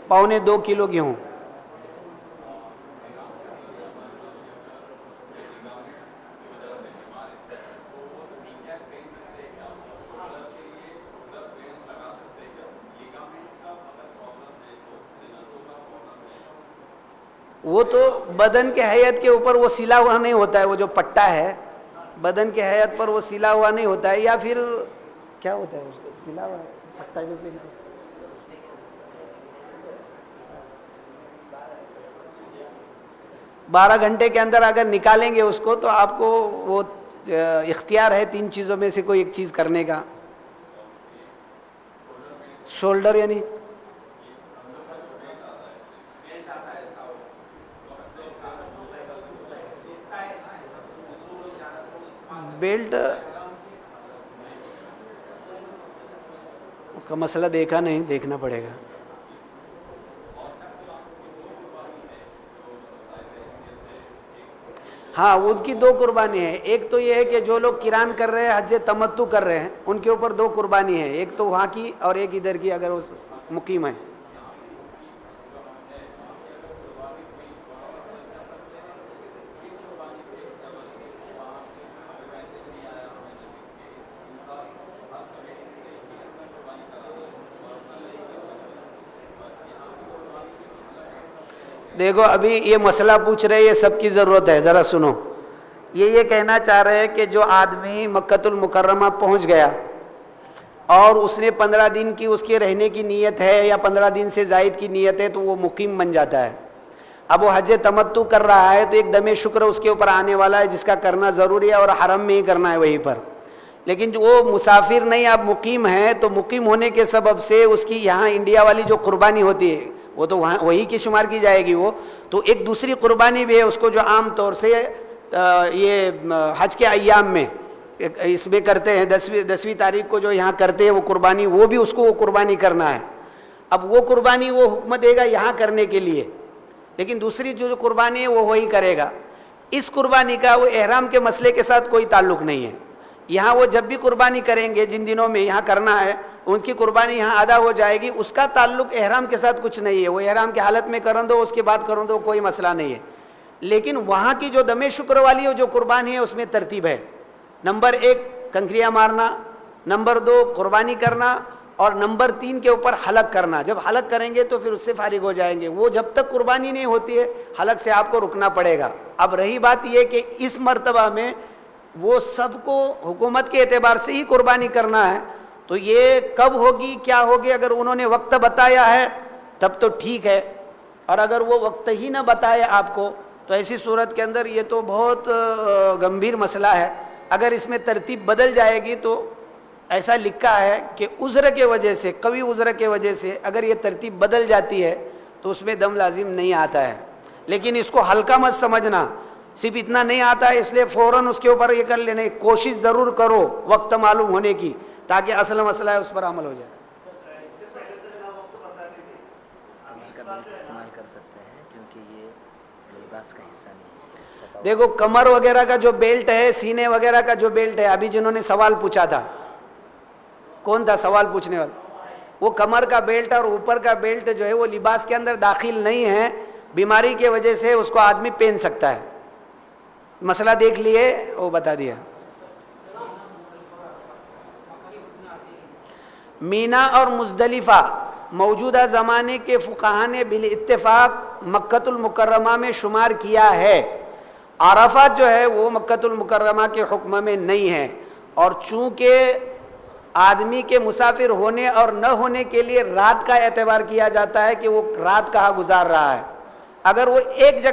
1.25 کلو گیہوں. وہ تو بدن کے حیت کے اوپر وہ سلا ہوا نہیں ہوتا ہے, وہ جو پٹا ہے بدن کے حیت پر وہ سلا ہوا نہیں ہوتا ہے, یا پھر کیا ہوتا ہے اس کو سلا ہوا پٹا جو پہنتے 12 گھنٹے کے اندر اگر نکالیں گے اس کو تو آپ کو وہ اختیار ہے 3 چیزوں میں سے کوئی ایک چیز کرنے کا. شولڈر یعنی بیلٹ, اس کا مسئلہ دیکھا نہیں, دیکھنا پڑے گا. ہاں ان کی 2 قربانی ہے. ایک تو یہ ہے کہ جو لوگ قران کر رہے ہیں, حج تمتع کر رہے ہیں, ان کے اوپر 2 قربانی ہے. ایک تو وہاں کی اور ایک ادھر کی اگر وہ مقیم ہے. دیکھو ابھی یہ مسئلہ پوچھ رہے, یہ سب کی ضرورت ہے, ذرا سنو. یہ کہنا چاہ رہے ہیں کہ جو آدمی مکۃ المکرمہ پہنچ گیا اور اس نے 15 دن کی اس کے رہنے کی نیت ہے یا 15 دن سے زائد کی نیت ہے تو وہ مقیم بن جاتا ہے. اب وہ حج تمتع کر رہا ہے تو ایک دم شکر اس کے اوپر آنے والا ہے جس کا کرنا ضروری ہے اور حرم میں ہی کرنا ہے وہیں پر. لیکن جو وہ مسافر نہیں, اب مقیم ہے, تو مقیم ہونے کے سبب سے اس کی یہاں انڈیا والی جو قربانی ہوتی ہے وہ تو وہاں وہی کی شمار کی جائے گی. وہ تو ایک دوسری قربانی بھی ہے اس کو جو عام طور سے یہ حج کے ایام میں اس میں کرتے ہیں, 10ویں تاریخ کو جو یہاں کرتے ہیں وہ قربانی, وہ بھی اس کو وہ قربانی کرنا ہے. اب وہ قربانی وہ حکم دے گا یہاں کرنے کے لیے, لیکن دوسری جو قربانی ہے وہ وہی کرے گا. اس قربانی کا وہ احرام کے مسئلے کے ساتھ کوئی تعلق نہیں ہے. یہاں وہ جب بھی قربانی کریں گے, جن دنوں میں یہاں کرنا ہے, ان کی قربانی یہاں ادا ہو جائے گی. اس کا تعلق احرام کے ساتھ کچھ نہیں ہے. وہ احرام کی حالت میں کرن دو, اس کے بعد کرن دو, کوئی مسئلہ نہیں ہے. لیکن وہاں کی جو دم شکر والی جو قربانی ہے اس میں ترتیب ہے. نمبر 1 کنکریاں مارنا, نمبر 2 قربانی کرنا, اور نمبر 3 کے اوپر حلق کرنا. جب حلق کریں گے تو پھر اس سے فارغ ہو جائیں گے. وہ جب تک قربانی نہیں ہوتی ہے حلق سے آپ کو رکنا پڑے گا. اب رہی بات یہ کہ اس مرتبہ میں وہ سب کو حکومت کے اعتبار سے ہی قربانی کرنا ہے, تو یہ کب ہوگی کیا ہوگی, اگر انہوں نے وقت بتایا ہے تب تو ٹھیک ہے, اور اگر وہ وقت ہی نہ بتائے آپ کو تو ایسی صورت کے اندر یہ تو بہت گمبھیر مسئلہ ہے. اگر اس میں ترتیب بدل جائے گی تو ایسا لکھا ہے کہ عذر کے وجہ سے, قوی عذر کے وجہ سے اگر یہ ترتیب بدل جاتی ہے تو اس میں دم لازم نہیں آتا ہے. لیکن اس کو ہلکا مت سمجھنا, صرف اتنا نہیں آتا ہے اس لیے فوراً اس کے اوپر یہ کر لینے، کوشش ضرور کرو وقت معلوم ہونے کی، تاکہ اصل مسئلہ ہے اس پر عمل ہو جائے۔
استعمال کر سکتے ہیں کیونکہ یہ لباس کا حصہ نہیں ہے۔
دیکھو کمر وغیرہ کا جو بیلٹ ہے، سینے وغیرہ کا جو بیلٹ ہے، ابھی جنہوں نے سوال پوچھا تھا، کون تھا سوال پوچھنے والا؟ وہ کمر کا بیلٹ اور اوپر کا بیلٹ جو ہے وہ لباس کے اندر داخل نہیں ہے، بیماری کی وجہ سے اس کو آدمی پہن سکتا ہے۔ مسئلہ دیکھ لیے، وہ بتا دیا۔ مینا اور مزدلفہ موجودہ زمانے کے فقہا نے بالاتفاق مکۃ المکرمہ میں شمار کیا ہے۔ عرفات جو ہے وہ مکۃ المکرمہ کے حکم میں نہیں ہے، اور چونکہ آدمی کے مسافر ہونے اور نہ ہونے کے لیے رات کا اعتبار کیا جاتا ہے کہ وہ رات کہاں گزار رہا ہے۔ اگر وہ ایک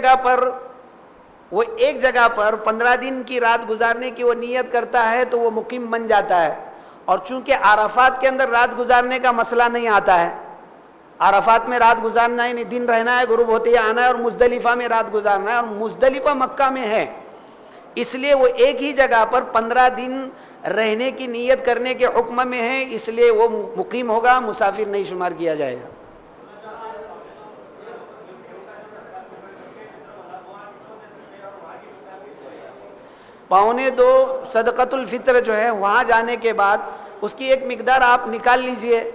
جگہ پر 15 دن کی رات گزارنے کی وہ نیت کرتا ہے تو وہ مقیم بن جاتا ہے، اور چونکہ عرفات کے اندر رات گزارنے کا مسئلہ نہیں آتا ہے، عرفات میں رات گزارنا ہے نہیں، دن رہنا ہے، غروب ہوتے ہی آنا ہے، اور مزدلفہ میں رات گزارنا ہے، اور مزدلفہ مکہ میں ہے، اس لیے وہ ایک ہی جگہ پر 15 دن رہنے کی نیت کرنے کے حکم میں ہے، اس لیے وہ مقیم ہوگا، مسافر نہیں شمار کیا جائے گا۔ پونے 2 صدقۃ الفطر جو ہے وہاں جانے کے بعد اس کی ایک مقدار آپ نکال لیجئے،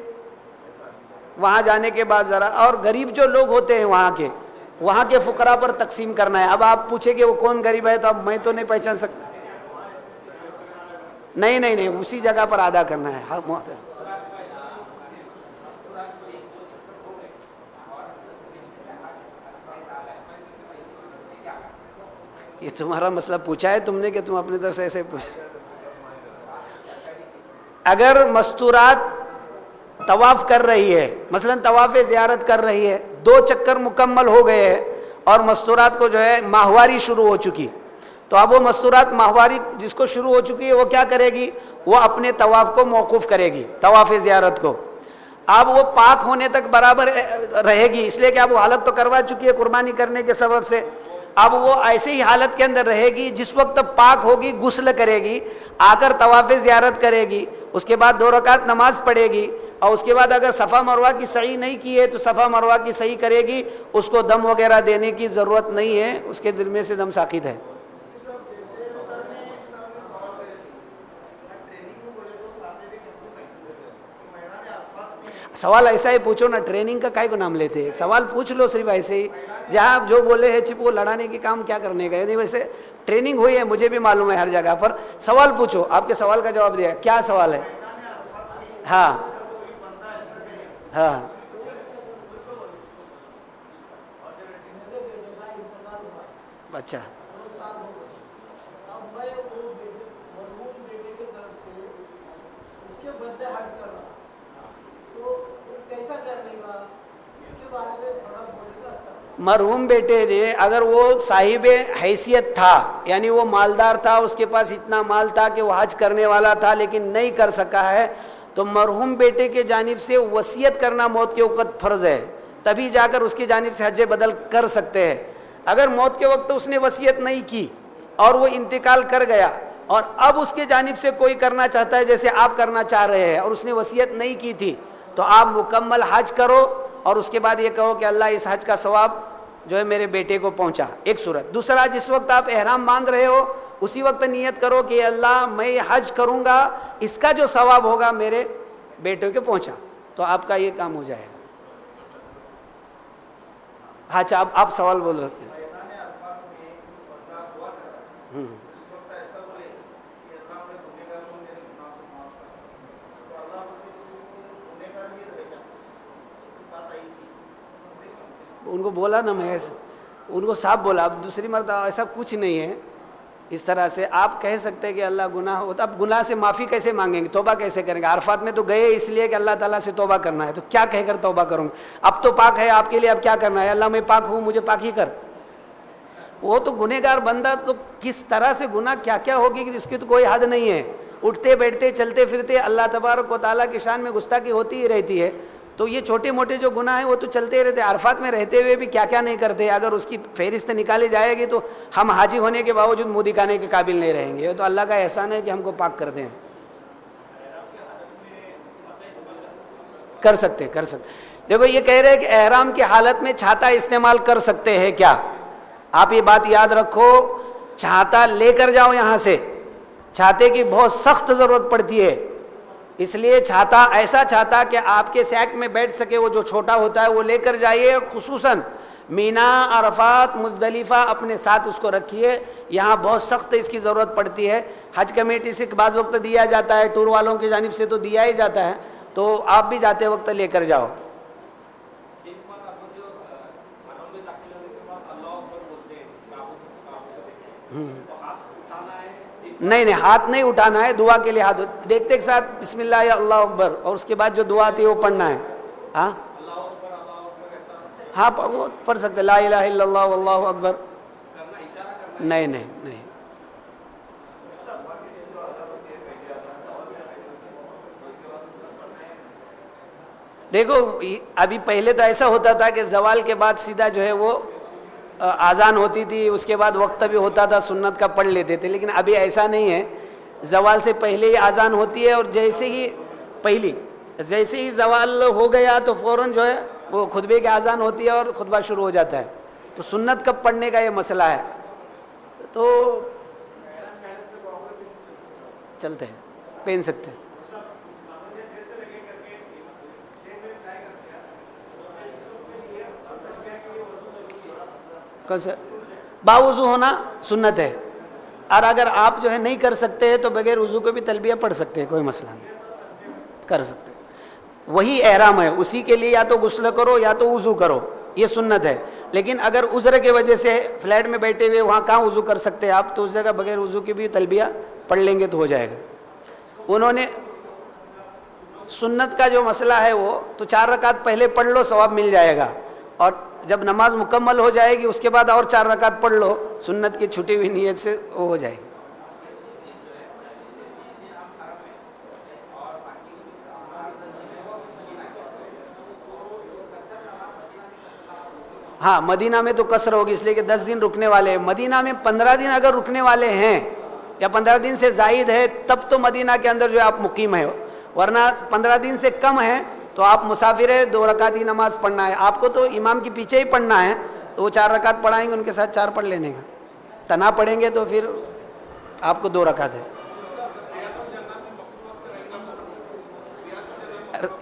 وہاں جانے کے بعد ذرا، اور غریب جو لوگ ہوتے ہیں وہاں کے فقراء پر تقسیم کرنا ہے۔ اب آپ پوچھیں کہ وہ کون غریب ہے، تو اب میں تو نہیں پہچان سکتا، نہیں اسی جگہ پر ادا کرنا ہے ہر محترم۔ یہ تمہارا مسئلہ پوچھا ہے تم نے کہ تم اپنی طرف سے ایسے پوچھ۔ اگر مستورات طواف کر رہی ہے، مثلا طواف زیارت کر رہی ہے، 2 چکر مکمل ہو گئے ہیں اور مستورات کو جو ہے ماہواری شروع ہو چکی، تو اب وہ مستورات ماہواری جس کو شروع ہو چکی ہے وہ کیا کرے گی؟ وہ اپنے طواف کو موقوف کرے گی، طواف زیارت کو۔ اب وہ پاک ہونے تک برابر رہے گی، اس لیے کہ اب وہ حالت تو کروا چکی ہے قربانی کرنے کے سبب سے، اب وہ ایسے ہی حالت کے اندر رہے گی، جس وقت پاک ہوگی غسل کرے گی، آ کر طواف زیارت کرے گی، اس کے بعد 2 رکعت نماز پڑھے گی، اور اس کے بعد اگر صفا مروہ کی سعی نہیں کی ہے تو صفا مروہ کی سعی کرے گی، اس کو دم وغیرہ دینے کی ضرورت نہیں ہے، اس کے دل میں سے دم ساقط ہے۔ سوال ایسا ہی پوچھو نا، ٹریننگ کا کائے کو نام لیتے ہیں، سوال پوچھ لو صرف ایسے ہی، جہاں آپ جو بولے ہیں چپ وہ لڑانے کے کام کیا کرنے گئے، نہیں ویسے ٹریننگ ہوئی ہے، مجھے بھی معلوم ہے ہر جگہ پر، سوال پوچھو، آپ کے سوال کا جواب دیا، کیا سوال ہے؟ ہاں اچھا، مرحوم بیٹے نے اگر وہ صاحب حیثیت تھا، یعنی وہ مالدار تھا، اس کے پاس اتنا مال تھا کہ وہ حج کرنے والا تھا لیکن نہیں کر سکا ہے، تو مرحوم بیٹے کے جانب سے وصیت کرنا موت کے وقت فرض ہے، تبھی جا کر اس کی جانب سے حج بدل کر سکتے ہیں۔ اگر موت کے وقت اس نے وصیت نہیں کی اور وہ انتقال کر گیا، اور اب اس کے جانب سے کوئی کرنا چاہتا ہے جیسے آپ کرنا چاہ رہے ہیں، اور اس نے وصیت نہیں کی تھی، تو آپ مکمل حج کرو، اور اس کے بعد یہ کہو کہ اللہ اس حج کا ثواب جو ہے میرے بیٹے کو پہنچا، ایک صورت۔ دوسرا، جس وقت آپ احرام باندھ رہے ہو اسی وقت نیت کرو کہ اللہ میں یہ حج کروں گا، اس کا جو ثواب ہوگا میرے بیٹے کو پہنچا، تو آپ کا یہ کام ہو جائے گا۔ ہاں اچھا، اب آپ سوال بول سکتے ہیں۔ ان کو بولا نا، میں ان کو صاحب بولا، اب دوسری مرتبہ ایسا کچھ نہیں ہے، اس طرح سے آپ کہہ سکتے ہیں کہ اللہ گناہ ہوتا، اب گناہ سے معافی کیسے مانگیں گے، توبہ کیسے کریں گے؟ عرفات میں تو گئے اس لیے کہ اللہ تعالیٰ سے توبہ کرنا ہے، تو کیا کہہ کر توبہ کروں گا؟ اب تو پاک ہے آپ کے لیے، اب کیا کرنا ہے؟ اللہ میں پاک ہوں، مجھے پاک ہی کر۔ وہ تو گنہگار بندہ تو کس طرح سے گناہ کیا کیا ہوگی کہ اس کی تو کوئی حد نہیں ہے، اٹھتے بیٹھتے چلتے پھرتے اللہ تبارک و تعالیٰ کی شان میں گستاخی ہوتی ہی رہتی ہے. تو یہ چھوٹے موٹے جو گناہ ہیں وہ تو چلتے رہتے. عرفات میں رہتے ہوئے بھی کیا کیا نہیں کرتے. اگر اس کی فہرست نکالی جائے گی تو ہم حاجی ہونے کے باوجود منہ دکھانے کے قابل نہیں رہیں گے. یہ تو اللہ کا احسان ہے کہ ہم کو پاک کرتے ہیں. کر سکتے. دیکھو یہ کہہ رہے ہیں کہ احرام کی حالت میں چھاتا استعمال کر سکتے ہیں کیا. آپ یہ بات یاد رکھو, چھاتا لے کر جاؤ یہاں سے. چھاتے کی بہت سخت ضرورت پڑتی ہے, اس لیے چھاتا ایسا چھاتا کہ آپ کے سیک میں بیٹھ سکے, وہ جو چھوٹا ہوتا ہے وہ لے کر جائیے. خصوصاً مینا, عرفات, مزدلفہ اپنے ساتھ اس کو رکھیے. یہاں بہت سخت اس کی ضرورت پڑتی ہے. حج کمیٹی سے بعض وقت دیا جاتا ہے, ٹور والوں کی جانب سے تو دیا ہی جاتا ہے, تو آپ بھی جاتے وقت لے کر جاؤ. نہیں, ہاتھ نہیں اٹھانا ہے. دعا کے لیے ہاتھ دیکھتے کے ساتھ بسم اللہ یا اللہ اکبر, اور اس کے بعد جو دعا آتی ہے وہ پڑھنا ہے. ہاں وہ پڑھ سکتے, لا الہ الا اللہ واللہ اکبر. نہیں. دیکھو ابھی پہلے تو ایسا ہوتا تھا کہ زوال کے بعد سیدھا جو ہے وہ آذان ہوتی تھی, اس کے بعد وقت بھی ہوتا تھا, سنت کا پڑھ لیتے تھے. لیکن ابھی ایسا نہیں ہے. زوال سے پہلے ہی آذان ہوتی ہے, اور جیسے ہی زوال ہو گیا تو فوراً جو ہے وہ خطبے کی آذان ہوتی ہے اور خطبہ شروع ہو جاتا ہے. تو سنت کب پڑھنے کا یہ مسئلہ ہے. تو چلتے ہیں, پہن سکتے ہیں. باوضو ہونا سنت ہے, اور اگر آپ جو ہے نہیں کر سکتے تو بغیر وضو کے بھی تلبیہ پڑھ سکتے ہیں, کوئی مسئلہ نہیں, کر سکتے. وہی احرام ہے, اسی کے لیے یا تو غسل کرو یا تو وضو کرو, یہ سنت ہے. لیکن اگر عذر کی وجہ سے فلیٹ میں بیٹھے ہوئے وہاں کہاں وضو کر سکتے ہیں آپ, تو اس جگہ بغیر وضو کی بھی تلبیہ پڑھ لیں گے تو ہو جائے گا. انہوں نے سنت کا جو مسئلہ ہے وہ تو 4 رکعت پہلے پڑھ لو, ثواب مل جائے گا, اور جب نماز مکمل ہو جائے گی اس کے بعد اور 4 رکعت پڑھ لو, سنت کی چھٹی ہوئی نیت سے وہ ہو جائے گی. ہاں مدینہ میں تو قصر ہوگی, اس لیے کہ 10 دن رکنے والے ہیں. مدینہ میں 15 دن اگر رکنے والے ہیں یا 15 دن سے زائد ہے تب تو مدینہ کے اندر جو آپ مقیم ہے, ورنہ 15 دن سے کم ہے تو آپ مسافر ہے, 2 رکعت ہی نماز پڑھنا ہے. آپ کو تو امام کے پیچھے ہی پڑھنا ہے, تو وہ 4 رکعت پڑھائیں گے, ان کے ساتھ 4 پڑھ لینے کا. تنا پڑھیں گے تو پھر آپ کو 2 رکعت ہے.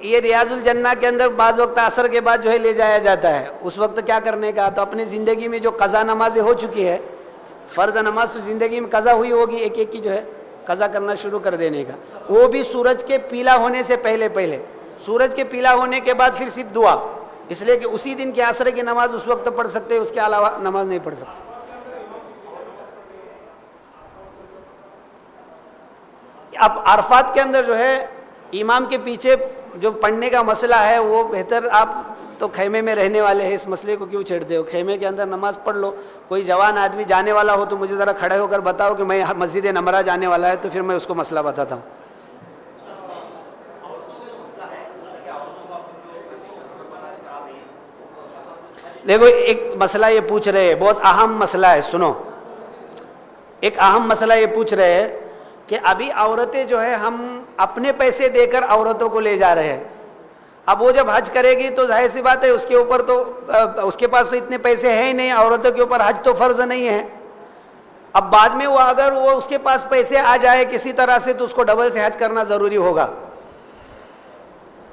یہ ریاض الجنہ کے اندر بعض وقت عصر کے بعد جو ہے لے جایا جاتا ہے. اس وقت کیا کرنے کا, تو اپنی زندگی میں جو قضا نمازیں ہو چکی ہے, فرض نماز تو زندگی میں قضا ہوئی ہوگی, ایک ایک کی جو ہے قضا کرنا شروع کر دینے کا. وہ بھی سورج کے پیلا ہونے سے پہلے, سورج کے پیلا ہونے کے بعد پھر صرف دعا, اس لیے کہ اسی دن کے عصر کی نماز اس وقت پڑھ سکتے ہیں, اس کے علاوہ نماز نہیں پڑھ سکتے. اب عرفات کے اندر جو ہے امام کے پیچھے جو پڑھنے کا مسئلہ ہے وہ بہتر, آپ تو خیمے میں رہنے والے ہیں, اس مسئلے کو کیوں چھیڑتے ہو. خیمے کے اندر نماز پڑھ لو. کوئی جوان آدمی جانے والا ہو تو مجھے ذرا کھڑے ہو کر بتاؤ کہ میں مسجد نمرہ جانے والا ہے, تو پھر میں اس کو مسئلہ بتاتا ہوں. دیکھو ایک مسئلہ یہ پوچھ رہے ہیں, بہت اہم مسئلہ ہے, سنو. ایک اہم مسئلہ یہ پوچھ رہے ہیں کہ ابھی عورتیں جو ہے ہم اپنے پیسے دے کر عورتوں کو لے جا رہے ہیں. اب وہ جب حج کرے گی تو ظاہر سی بات ہے اس کے اوپر تو اس کے پاس تو اتنے پیسے ہیں ہی نہیں, عورتوں کے اوپر حج تو فرض نہیں ہے. اب بعد میں وہ اگر وہ اس کے پاس پیسے آ جائے کسی طرح سے تو اس کو ڈبل سے حج کرنا ضروری ہوگا.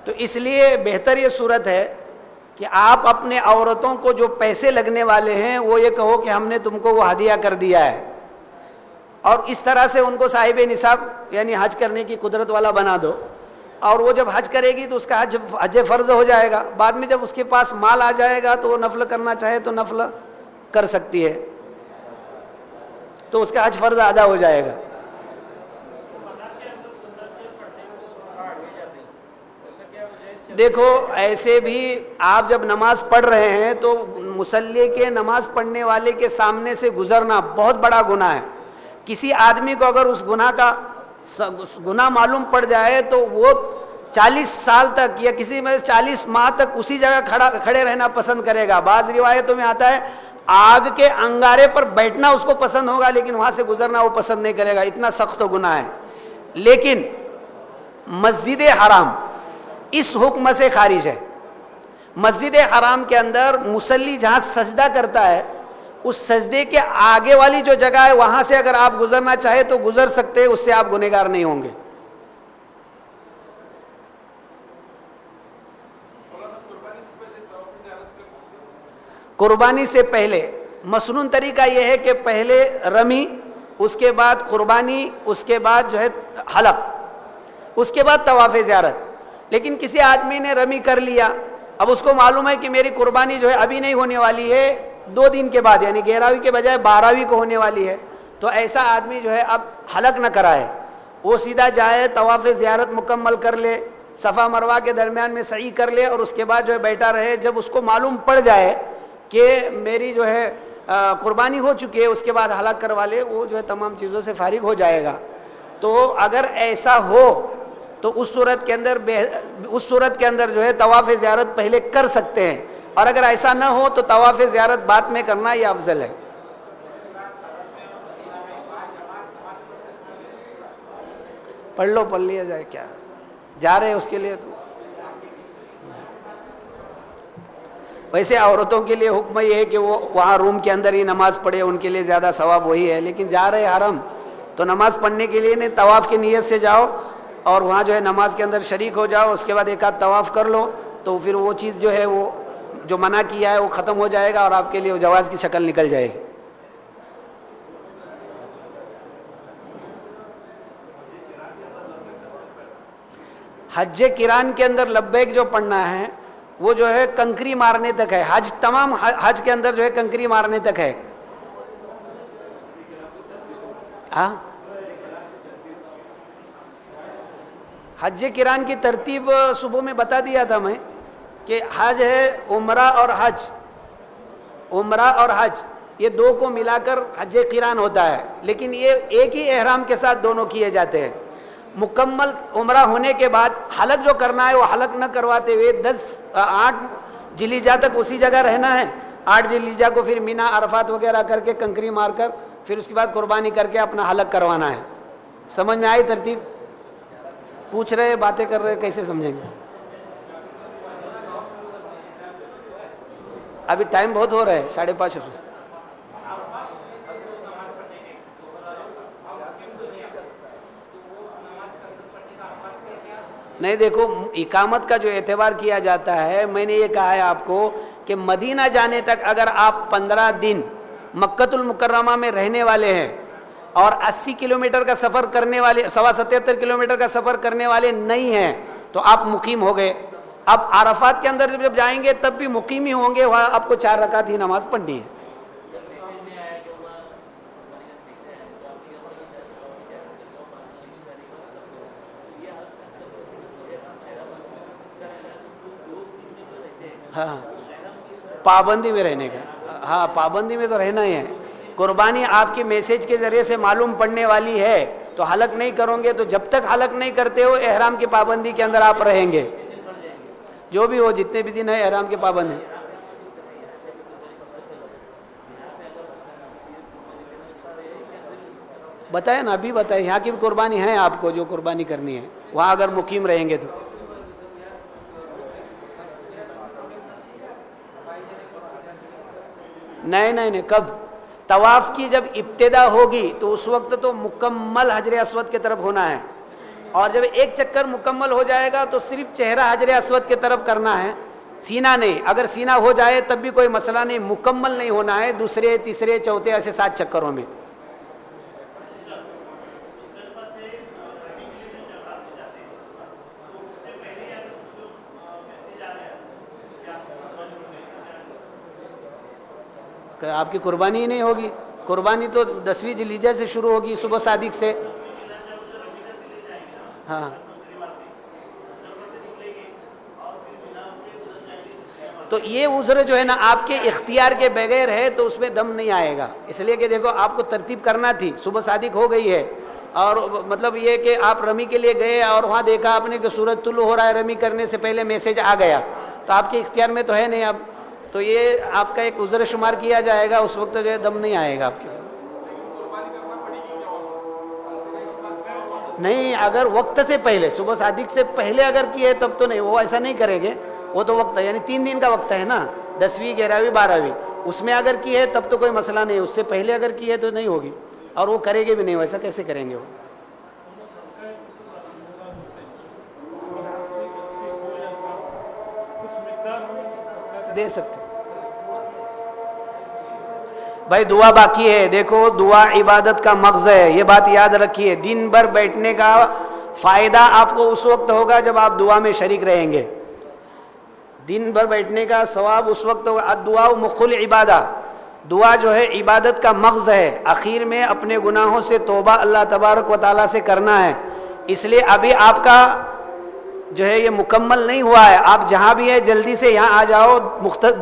تو اس لیے بہتر یہ صورت ہے کہ آپ اپنے عورتوں کو جو پیسے لگنے والے ہیں وہ یہ کہو کہ ہم نے تم کو وہ ہدیہ کر دیا ہے, اور اس طرح سے ان کو صاحب نصاب یعنی حج کرنے کی قدرت والا بنا دو. اور وہ جب حج کرے گی تو اس کا حج فرض ہو جائے گا. بعد میں جب اس کے پاس مال آ جائے گا تو وہ نفل کرنا چاہے تو نفل کر سکتی ہے, تو اس کا حج فرض ادا ہو جائے گا. دیکھو ایسے بھی آپ جب نماز پڑھ رہے ہیں تو مصلی کے نماز پڑھنے والے کے سامنے سے گزرنا بہت بڑا گناہ ہے. کسی آدمی کو اگر اس گناہ کا گناہ معلوم پڑ جائے تو وہ 40 سال تک یا کسی میں 40 ماہ تک اسی جگہ کھڑے رہنا پسند کرے گا. بعض روایتوں میں آتا ہے آگ کے انگارے پر بیٹھنا اس کو پسند ہوگا لیکن وہاں سے گزرنا وہ پسند نہیں کرے گا, اتنا سخت گناہ ہے. لیکن مسجد حرام اس حکم سے خارج ہے. مسجد حرام کے اندر مصلی جہاں سجدہ کرتا ہے اس سجدے کے آگے والی جو جگہ ہے وہاں سے اگر آپ گزرنا چاہے تو گزر سکتے, اس سے آپ گنہگار نہیں ہوں گے. قربانی سے پہلے مسنون طریقہ یہ ہے کہ پہلے رمی, اس کے بعد قربانی, اس کے بعد جو ہے حلق, اس کے بعد طواف زیارت. لیکن کسی آدمی نے رمی کر لیا, اب اس کو معلوم ہے کہ میری قربانی جو ہے ابھی نہیں ہونے والی ہے, 2 دن کے بعد یعنی 11ویں کے بجائے 12ویں کو ہونے والی ہے, تو ایسا آدمی جو ہے اب حلق نہ کرائے, وہ سیدھا جائے طواف زیارت مکمل کر لے, صفا مروہ کے درمیان میں سعی کر لے اور اس کے بعد جو ہے بیٹھا رہے. جب اس کو معلوم پڑ جائے کہ میری جو ہے قربانی ہو چکی ہے اس کے بعد حلق کروا لے, وہ جو ہے تمام چیزوں سے فارغ ہو جائے گا. تو اگر ایسا ہو تو اس صورت کے اندر جو ہے طواف زیارت پہلے کر سکتے ہیں, اور اگر ایسا نہ ہو تو طواف زیارت بعد میں کرنا یہ افضل ہے. پڑھ لیا جائے, کیا جا رہے اس کے لیے. تو ویسے عورتوں کے لیے حکم یہ ہے کہ وہ وہاں روم کے اندر ہی نماز پڑھے, ان کے لیے زیادہ ثواب وہی ہے. لیکن جا رہے حرم تو نماز پڑھنے کے لیے نہیں, طواف کی نیت سے جاؤ اور وہاں جو ہے نماز کے اندر شریک ہو جاؤ, اس کے بعد ایک آدھ طواف کر لو, تو پھر وہ چیز جو ہے وہ جو منع کیا ہے وہ ختم ہو جائے گا اور آپ کے لیے جواز کی شکل نکل جائے گی. حج قران کے اندر لبیک جو پڑھنا ہے وہ جو ہے کنکری مارنے تک ہے. حج تمام حج کے اندر جو ہے کنکری مارنے تک ہے. ہاں, حج قران کی ترتیب صبح میں بتا دیا تھا میں کہ حج ہے عمرہ اور حج, یہ 2 کو ملا کر حج قران ہوتا ہے. لیکن یہ ایک ہی احرام کے ساتھ دونوں کیے جاتے ہیں. مکمل عمرہ ہونے کے بعد حلق جو کرنا ہے وہ حلق نہ کرواتے ہوئے 8 ذوالحجہ تک اسی جگہ رہنا ہے. 8 ذوالحجہ کو پھر مینا عرفات وغیرہ کر کے کنکری مار کر پھر اس کے بعد قربانی کر کے اپنا حلق کروانا ہے. سمجھ میں آئی ترتیب؟ پوچھ رہے, باتیں کر رہے, کیسے سمجھیں گے؟ ابھی ٹائم بہت ہو رہا ہے, 5:30 ہو. نہیں دیکھو, اقامت کا جو اعتبار کیا جاتا ہے, میں نے یہ کہا ہے آپ کو کہ مدینہ جانے تک اگر آپ 15 دن مکۃ المکرمہ میں رہنے والے ہیں اور 80 کلومیٹر کا سفر کرنے والے 77 کلومیٹر کا سفر کرنے والے نہیں ہیں تو آپ مقیم ہو گئے. اب عرفات کے اندر جب جائیں گے تب بھی مقیم ہی ہوں گے, وہاں آپ کو 4 رکعت ہی نماز پڑھنی ہے. ہاں, پابندی میں رہنے کا, ہاں پابندی میں تو رہنا ہی ہے. قربانی آپ کی میسج کے ذریعے سے معلوم پڑنے والی ہے تو حلق نہیں کرو گے, تو جب تک حلق نہیں کرتے ہو احرام کی پابندی کے اندر آپ رہیں گے. جو بھی ہو, جتنے بھی دن ہے احرام کے پابند ہیں. بتائے نا, ابھی بتائے, یہاں کی بھی قربانی ہے آپ کو جو قربانی کرنی ہے, وہاں اگر مقیم رہیں گے تو. نہیں, کب طواف کی جب ابتدا ہوگی تو اس وقت تو مکمل حجر اسود کی طرف ہونا ہے, اور جب ایک چکر مکمل ہو جائے گا تو صرف چہرہ حجر اسود کی طرف کرنا ہے, سینہ نہیں. اگر سینہ ہو جائے تب بھی کوئی مسئلہ نہیں, مکمل نہیں ہونا ہے, 2، 3، 4 ایسے 7 چکروں میں. آپ کی قربانی ہی نہیں ہوگی. قربانی تو 10ویں ذوالحجہ سے شروع ہوگی, صبح صادق سے. ہاں, تو یہ عذر جو ہے نا آپ کے اختیار کے بغیر ہے تو اس میں دم نہیں آئے گا. اس لیے کہ دیکھو آپ کو ترتیب کرنا تھی, صبح صادق ہو گئی ہے, اور مطلب یہ کہ آپ رمی کے لیے گئے اور وہاں دیکھا آپ نے کہ سورج طلوع ہو رہا ہے، رمی کرنے سے پہلے میسج آ گیا، تو آپ کے اختیار میں تو ہے نہیں اب، تو یہ آپ کا ایک عذر شمار کیا جائے گا، اس وقت جو ہے دم نہیں آئے گا آپ کے نہیں. اگر وقت سے پہلے صبح صادق سے پہلے اگر کیے تب تو نہیں، وہ ایسا نہیں کریں گے، وہ تو وقت ہے، یعنی 3 دن کا وقت ہے نا، 10ویں 11ویں 12ویں، اس میں اگر کی ہے تب تو کوئی مسئلہ نہیں، اس سے پہلے اگر کی ہے تو نہیں ہوگی، اور وہ کرے گے بھی نہیں، ویسا کیسے کریں گے وہ. دے سکتے بھائی. دعا باقی ہے، دیکھو دعا عبادت کا مغز ہے، یہ بات یاد رکھیے. دن بھر بیٹھنے کا فائدہ آپ کو اس وقت ہوگا جب آپ دعا میں شریک رہیں گے. دن بھر بیٹھنے کا ثواب اس وقت ہوگا. الدعاء مخ العبادہ، دعا جو ہے عبادت کا مغز ہے. اخیر میں اپنے گناہوں سے توبہ اللہ تبارک و تعالیٰ سے کرنا ہے. اس لیے ابھی آپ کا جو ہے یہ مکمل نہیں ہوا ہے. آپ جہاں بھی ہے جلدی سے یہاں آ جاؤ،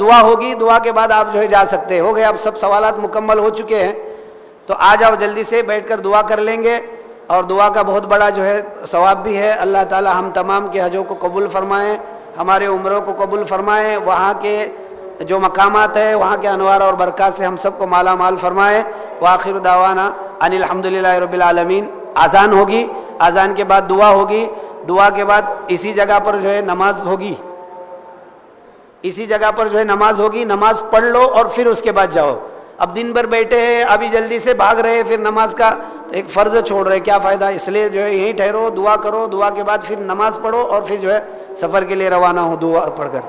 دعا ہوگی، دعا کے بعد آپ جو ہے جا سکتے ہو گئے. اب سب سوالات مکمل ہو چکے ہیں تو آ جاؤ جلدی سے، بیٹھ کر دعا کر لیں گے. اور دعا کا بہت بڑا جو ہے ثواب بھی ہے. اللہ تعالی ہم تمام کے حجوں کو قبول فرمائیں، ہمارے عمروں کو قبول فرمائیں، وہاں کے جو مقامات ہیں وہاں کے انوار اور برکات سے ہم سب کو مالا مال فرمائے. وآخر دعوانا ان الحمدللہ رب العالمین. اذان ہوگی، اذان کے بعد دعا ہوگی، دعا کے بعد اسی جگہ پر جو ہے نماز ہوگی، اسی جگہ پر جو ہے نماز ہوگی. نماز پڑھ لو اور پھر اس کے بعد جاؤ. اب دن بھر بیٹھے ہیں، ابھی جلدی سے بھاگ رہے، پھر نماز کا ایک فرض چھوڑ رہے، کیا فائدہ. اس لیے جو ہے یہیں ٹھہرو، دعا کرو، دعا کے بعد پھر نماز پڑھو اور پھر جو ہے سفر کے لیے روانہ ہو دعا پڑھ کر.